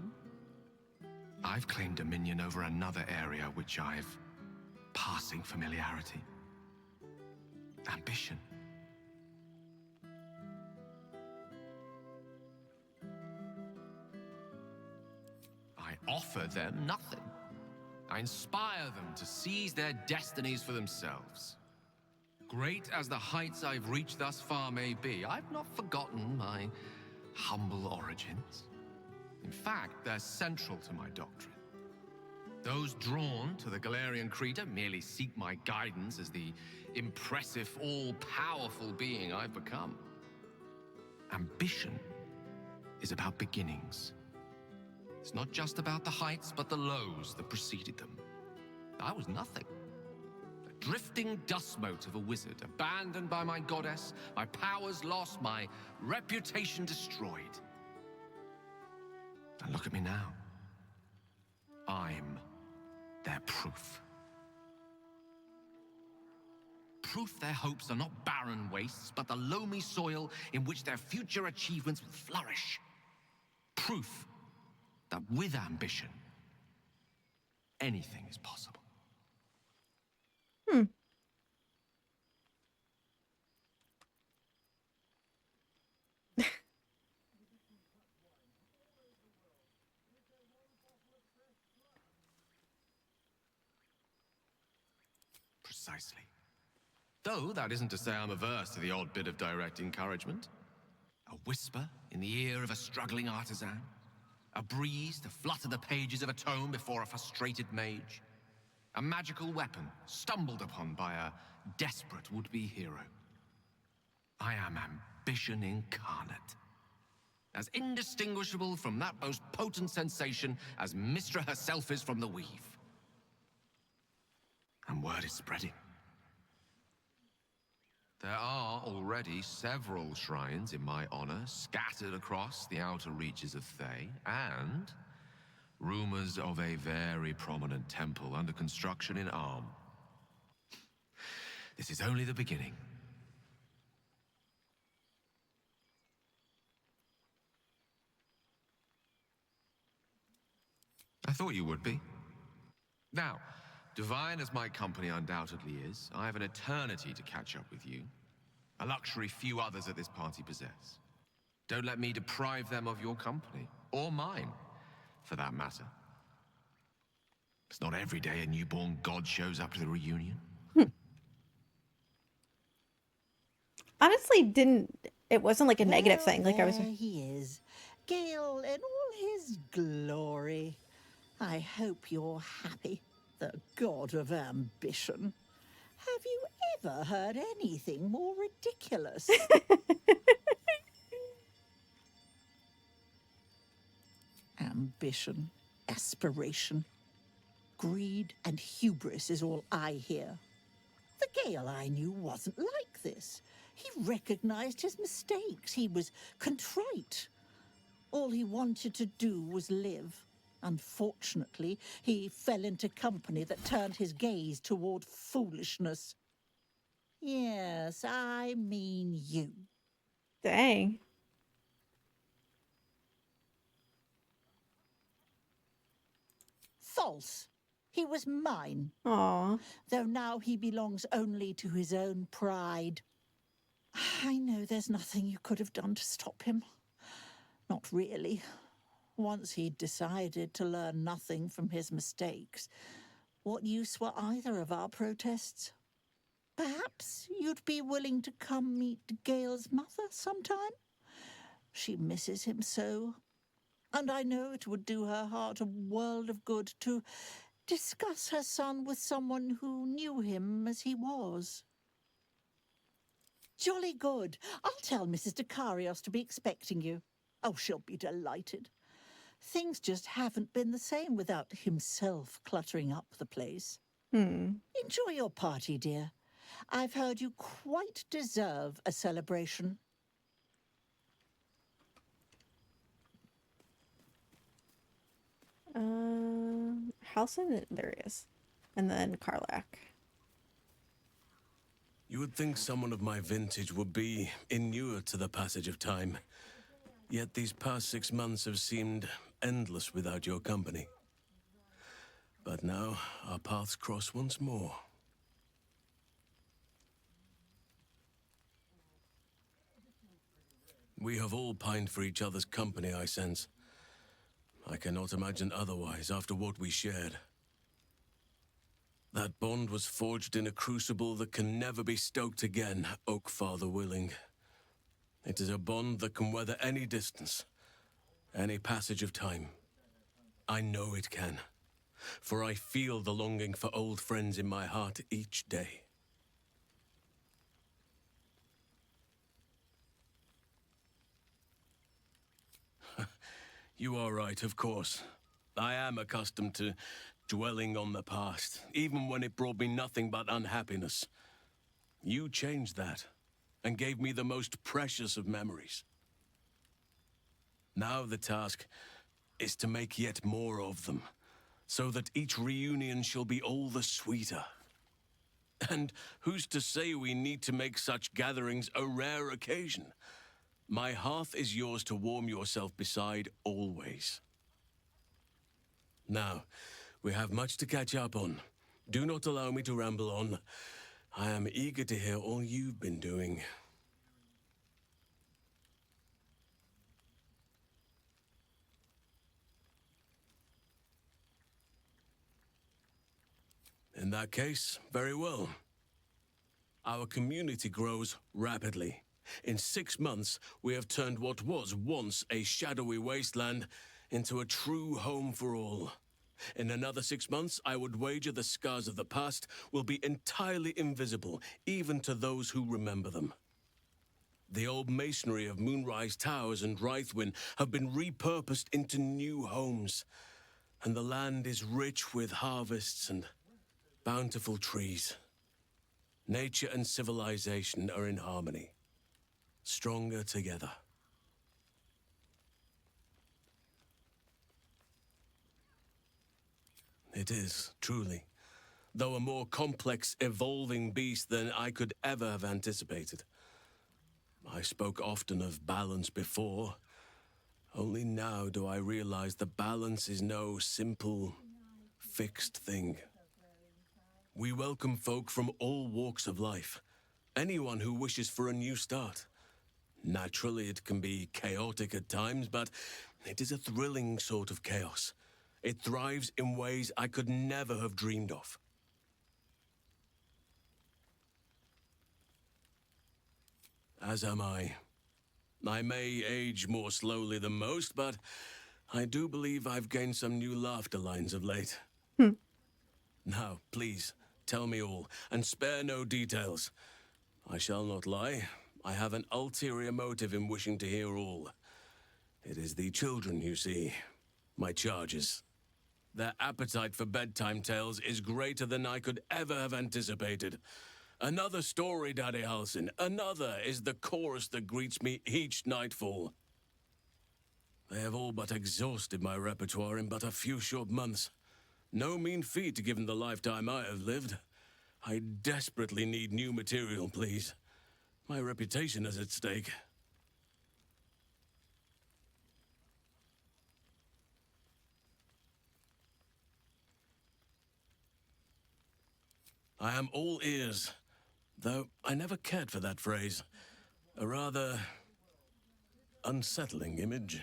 I've claimed dominion over another area which I've passing familiarity. Ambition. I offer them nothing. I inspire them to seize their destinies for themselves. Great as the heights I've reached thus far may be, I've not forgotten my humble origins. In fact, they're central to my doctrine. Those drawn to the Galarian Creator merely seek my guidance as the impressive, all-powerful being I've become. Ambition is about beginnings. It's not just about the heights, but the lows that preceded them. I was nothing. A drifting dust mote of a wizard, abandoned by my goddess, my powers lost, my reputation destroyed. And look at me now. I'm their proof. Proof their hopes are not barren wastes, but the loamy soil in which their future achievements will flourish. Proof that with ambition, anything is possible. Precisely. Though that isn't to say I'm averse to the odd bit of direct encouragement. A whisper in the ear of a struggling artisan. A breeze to flutter the pages of a tome before a frustrated mage. A magical weapon stumbled upon by a desperate would-be hero. I am ambition incarnate. As indistinguishable from that most potent sensation as Mystra herself is from the weave. And word is spreading. There are already several shrines in my honor scattered across the outer reaches of Thay, and rumors of a very prominent temple under construction in Arm. This is only the beginning. I thought you would be. Now, divine as my company undoubtedly is, I have an eternity to catch up with you. A luxury few others at this party possess. Don't let me deprive them of your company, or mine, for that matter. It's not every day a newborn god shows up to the reunion. Honestly, it wasn't like a negative thing. Like I was. There he is, Gale in all his glory. I hope you're happy, the god of ambition. Have you ever heard anything more ridiculous? Ambition, aspiration, greed and hubris is all I hear. The Gale I knew wasn't like this. He recognized his mistakes. He was contrite. All he wanted to do was live. Unfortunately, he fell into company that turned his gaze toward foolishness. Yes, I mean you. Dang. False. He was mine. Aww. Though now he belongs only to his own pride. I know there's nothing you could have done to stop him. Not really. Once he'd decided to learn nothing from his mistakes, what use were either of our protests? Perhaps you'd be willing to come meet Gale's mother sometime? She misses him so. And I know it would do her heart a world of good to discuss her son with someone who knew him as he was. Jolly good. I'll tell Mrs. Dekarios to be expecting you. Oh, she'll be delighted. Things just haven't been the same without himself cluttering up the place. Enjoy your party, dear. I've heard you quite deserve a celebration. Halson, there he is. And then Karlak. You would think someone of my vintage would be inured to the passage of time. Yet these past 6 months have seemed endless without your company. But now our paths cross once more. We have all pined for each other's company, I sense. I cannot imagine otherwise after what we shared. That bond was forged in a crucible that can never be stoked again, Oakfather willing. It is a bond that can weather any distance, any passage of time. I know it can, for I feel the longing for old friends in my heart each day. You are right, of course. I am accustomed to dwelling on the past, even when it brought me nothing but unhappiness. You changed that, and gave me the most precious of memories. Now the task is to make yet more of them, so that each reunion shall be all the sweeter. And who's to say we need to make such gatherings a rare occasion? My hearth is yours to warm yourself beside always. Now, we have much to catch up on. Do not allow me to ramble on. I am eager to hear all you've been doing. In that case, very well. Our community grows rapidly. In 6 months, we have turned what was once a shadowy wasteland into a true home for all. In another 6 months, I would wager the scars of the past will be entirely invisible, even to those who remember them. The old masonry of Moonrise Towers and Rythwin have been repurposed into new homes, and the land is rich with harvests and bountiful trees. Nature and civilization are in harmony, stronger together. It is, truly, though a more complex, evolving beast than I could ever have anticipated. I spoke often of balance before. Only now do I realize the balance is no simple, fixed thing. We welcome folk from all walks of life. Anyone who wishes for a new start. Naturally, it can be chaotic at times, but it is a thrilling sort of chaos. It thrives in ways I could never have dreamed of. As am I. I may age more slowly than most, but I do believe I've gained some new laughter lines of late. Now, please, tell me all, and spare no details. I shall not lie. I have an ulterior motive in wishing to hear all. It is the children, you see. My charges. Their appetite for bedtime tales is greater than I could ever have anticipated. Another story, Daddy Halsin. Another is the chorus that greets me each nightfall. They have all but exhausted my repertoire in but a few short months. No mean feat given the lifetime I have lived. I desperately need new material, please. My reputation is at stake. I am all ears, though I never cared for that phrase. A rather unsettling image.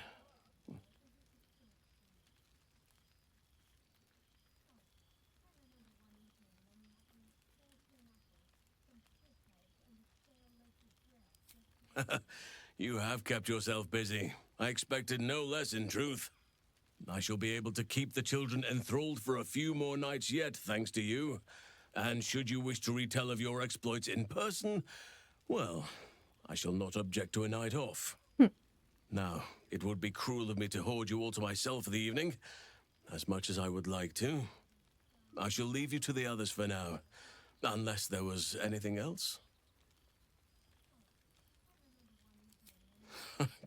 You have kept yourself busy. I expected no less, in truth. I shall be able to keep the children enthralled for a few more nights yet, thanks to you. And should you wish to retell of your exploits in person, well, I shall not object to a night off. Now, it would be cruel of me to hoard you all to myself for the evening, as much as I would like to. I shall leave you to the others for now, unless there was anything else.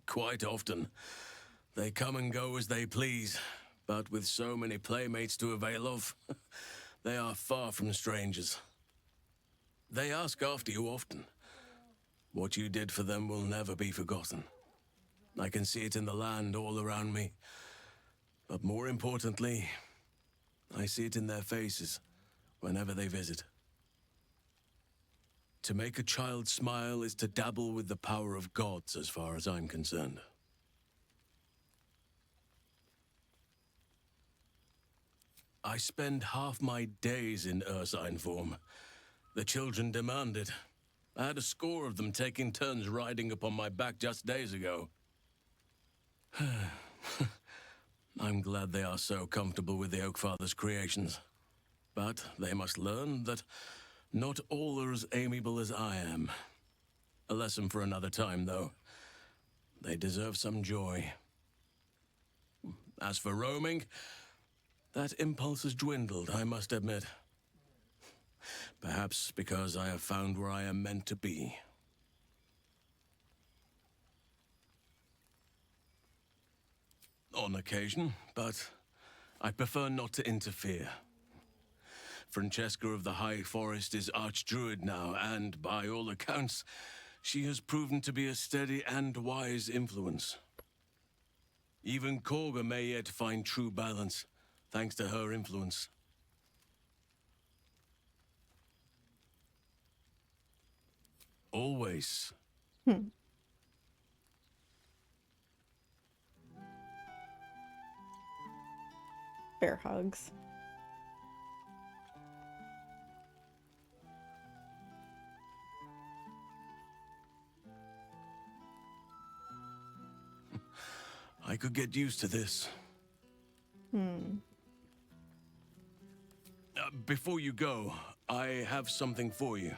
Quite often. They come and go as they please, but with so many playmates to avail of, they are far from strangers. They ask after you often. What you did for them will never be forgotten. I can see it in the land all around me. But more importantly, I see it in their faces whenever they visit. To make a child smile is to dabble with the power of gods, as far as I'm concerned. I spend half my days in ursine form. The children demand it. I had a score of them taking turns riding upon my back just days ago. I'm glad they are so comfortable with the Oakfather's creations. But they must learn that not all are as amiable as I am. A lesson for another time, though. They deserve some joy. As for roaming, that impulse has dwindled, I must admit. Perhaps because I have found where I am meant to be. On occasion, but I prefer not to interfere. Francesca of the High Forest is Archdruid now, and by all accounts, she has proven to be a steady and wise influence. Even Korga may yet find true balance, thanks to her influence. Always. Bear hugs. I could get used to this. Before you go, I have something for you.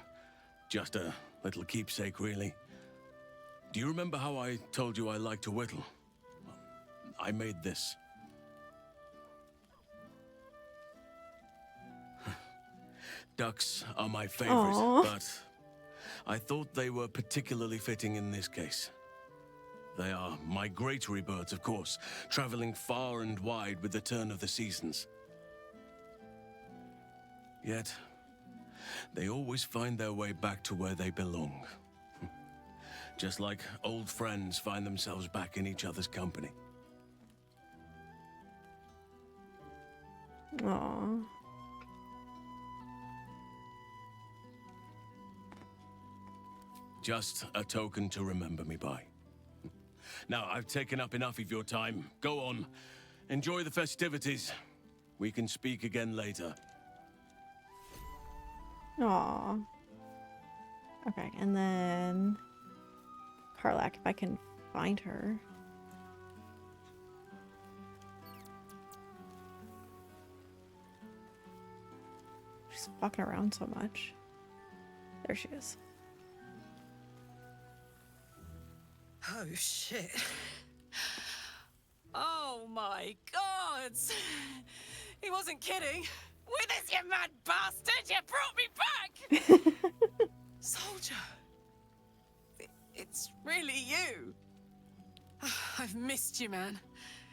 Just a little keepsake, really. Do you remember how I told you I like to whittle? I made this. Ducks are my favorite, but I thought they were particularly fitting in this case. They are migratory birds, of course, traveling far and wide with the turn of the seasons. Yet, they always find their way back to where they belong. Just like old friends find themselves back in each other's company. Aww. Just a token to remember me by. Now, I've taken up enough of your time. Go on. Enjoy the festivities. We can speak again later. Aww. Okay, and then Karlak, if I can find her. She's walking around so much. There she is. Oh, shit. Oh, my God. He wasn't kidding. Withers, you mad bastard! You brought me back! Soldier. It's really you. I've missed you, man.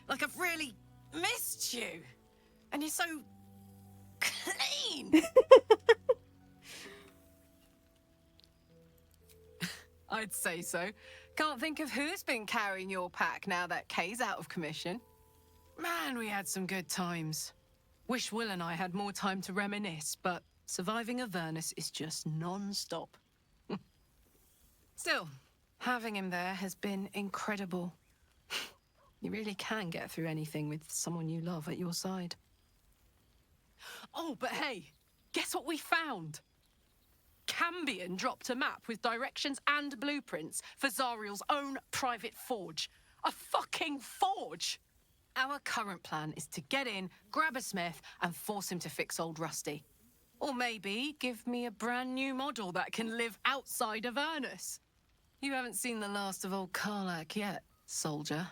Like, I've really missed you. And you're so clean. I'd say so. Can't think of who's been carrying your pack now that Kay's out of commission. Man, we had some good times. Wish Will and I had more time to reminisce, but surviving Avernus is just non-stop. Still, having him there has been incredible. You really can get through anything with someone you love at your side. Oh, but hey, guess what we found? Cambion dropped a map with directions and blueprints for Zariel's own private forge. A fucking forge! Our current plan is to get in, grab a smith, and force him to fix old Rusty. Or maybe give me a brand new model that can live outside of Avernus. You haven't seen the last of old Karlak yet, soldier.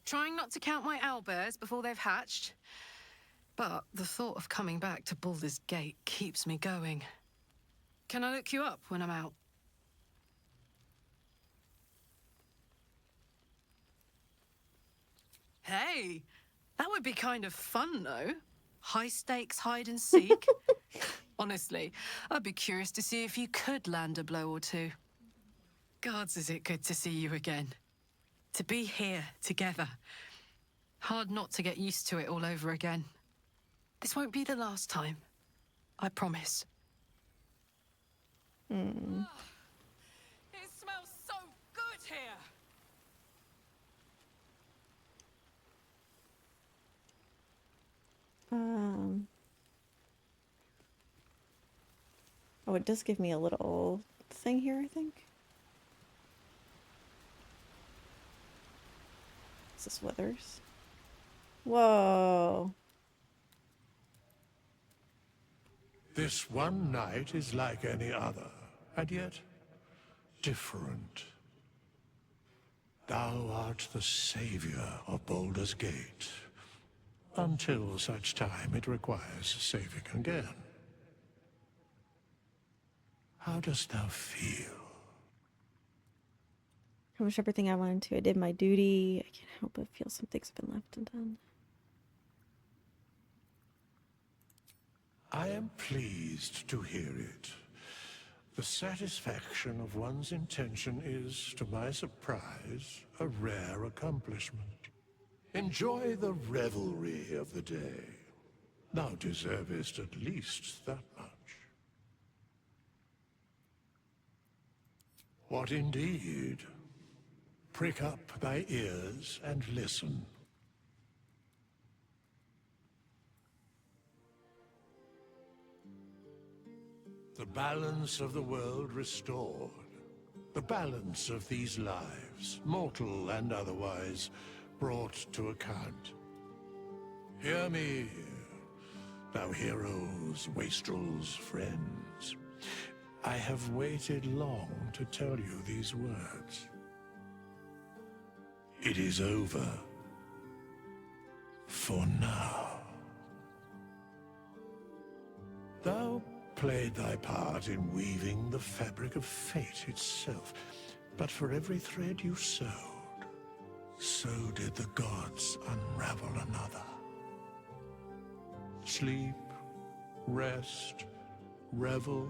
Trying not to count my owlbears before they've hatched. But the thought of coming back to Baldur's Gate keeps me going. Can I look you up when I'm out? Hey, that would be kind of fun, though. High stakes hide and seek. Honestly, I'd be curious to see if you could land a blow or two. Gods, is it good to see you again. To be here together. Hard not to get used to it all over again. This won't be the last time. I promise. Hmm. It smells so good here. Oh, it does give me a little thing here, I think. Is this Withers? Whoa. This one night is like any other, and yet different. Thou art the savior of Baldur's Gate, until such time it requires saving again. How dost thou feel? Accomplished everything I wanted to. I did my duty. I can't help but feel some things have been left undone. I am pleased to hear it. The satisfaction of one's intention is, to my surprise, a rare accomplishment. Enjoy the revelry of the day. Thou deservest at least that much. What indeed? Prick up thy ears and listen. The balance of the world restored. The balance of these lives, mortal and otherwise, brought to account. Hear me, thou heroes, wastrels, friends. I have waited long to tell you these words. It is over. For now. Thou played thy part in weaving the fabric of fate itself, but for every thread you sewed, so did the gods unravel another. Sleep, rest, revel,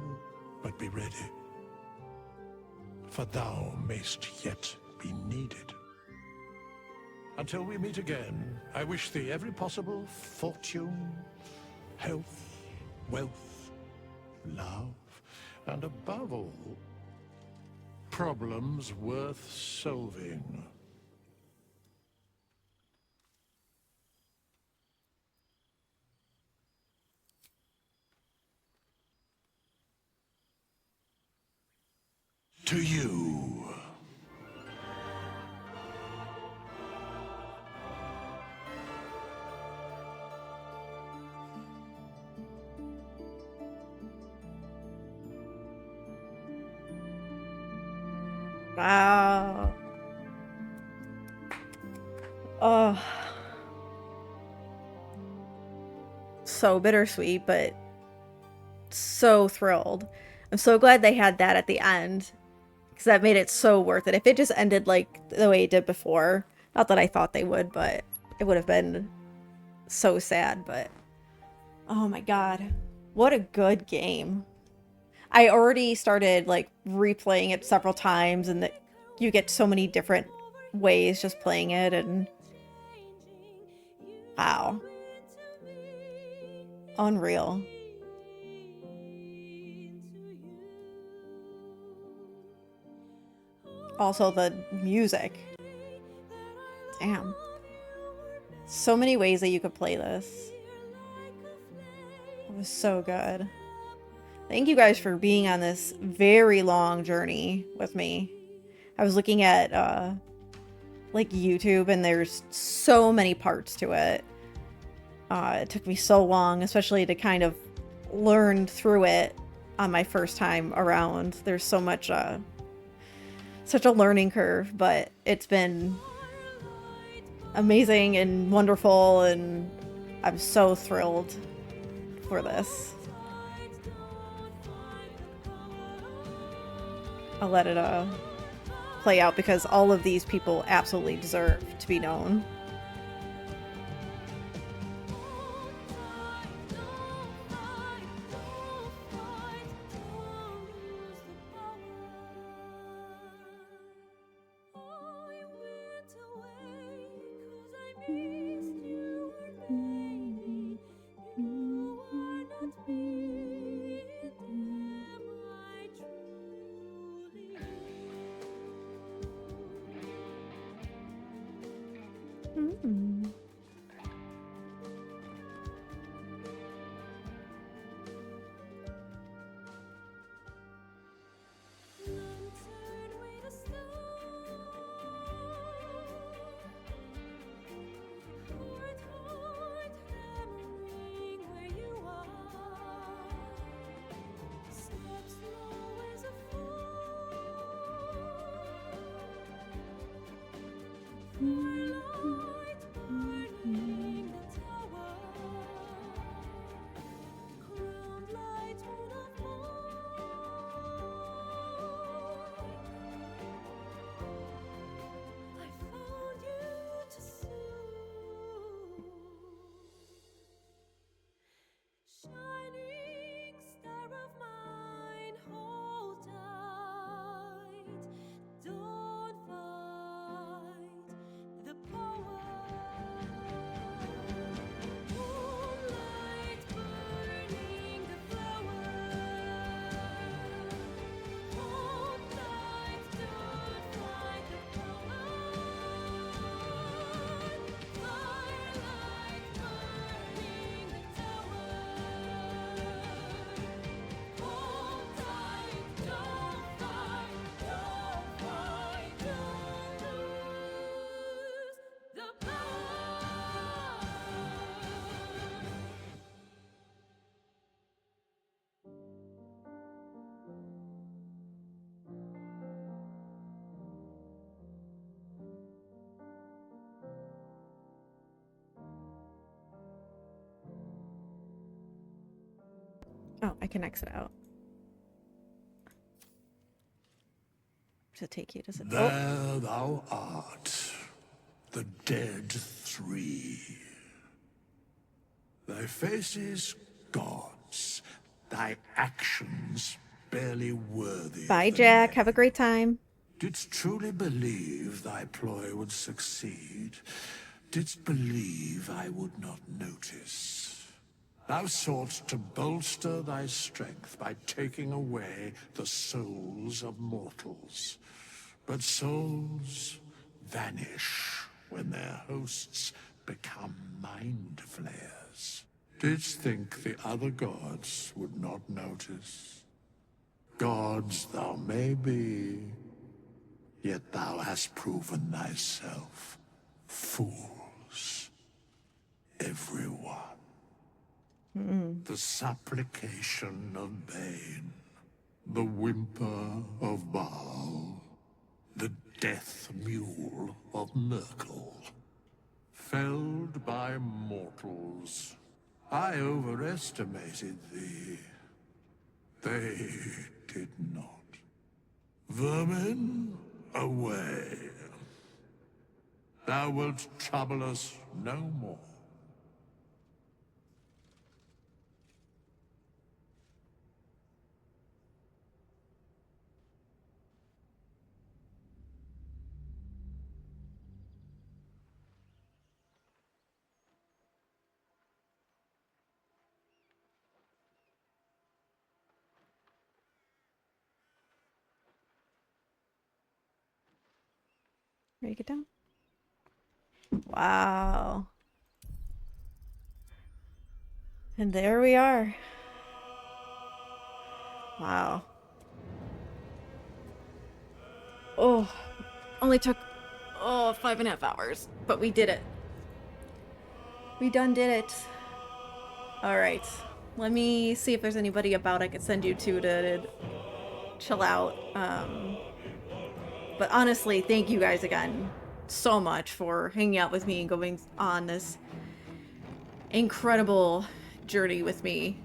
but be ready, for thou mayst yet be needed. Until we meet again, I wish thee every possible fortune, health, wealth, love, and above all, problems worth solving. To you. Wow. Oh. So bittersweet, but so thrilled. I'm so glad they had that at the end, because that made it so worth it. If it just ended like the way it did before, not that I thought they would, but it would have been so sad. But oh my god, what a good game. I already started like replaying it several times, and that you get so many different ways just playing it, and wow. Unreal. Also the music. Damn. So many ways that you could play this. It was so good. Thank you guys for being on this very long journey with me. I was looking at like YouTube, and there's so many parts to it. It took me so long, especially to kind of learn through it on my first time around. There's so much such a learning curve, but it's been amazing and wonderful, and I'm so thrilled for this. I'll let it play out, because all of these people absolutely deserve to be known. Mm. Oh, I can exit out. To take you to the There thou art, the dead three. Thy faces gods, thy actions barely worthy Bye, of the Jack. Have a great time. Didst truly believe thy ploy would succeed? Didst believe I would not notice? Thou soughtst to bolster thy strength by taking away the souls of mortals. But souls vanish when their hosts become mind flayers. Didst think the other gods would not notice? Gods thou may be, yet thou hast proven thyself fools. Everyone. The supplication of Bane, the whimper of Baal, the death mule of Merkel. Felled by mortals. I overestimated thee. They did not. Vermin, away. Thou wilt trouble us no more. Break it down. Wow. And there we are. Wow. Oh, only took 5.5 hours, but we did it. We done did it. All right, let me see if there's anybody about I could send you to chill out. But honestly, thank you guys again so much for hanging out with me and going on this incredible journey with me.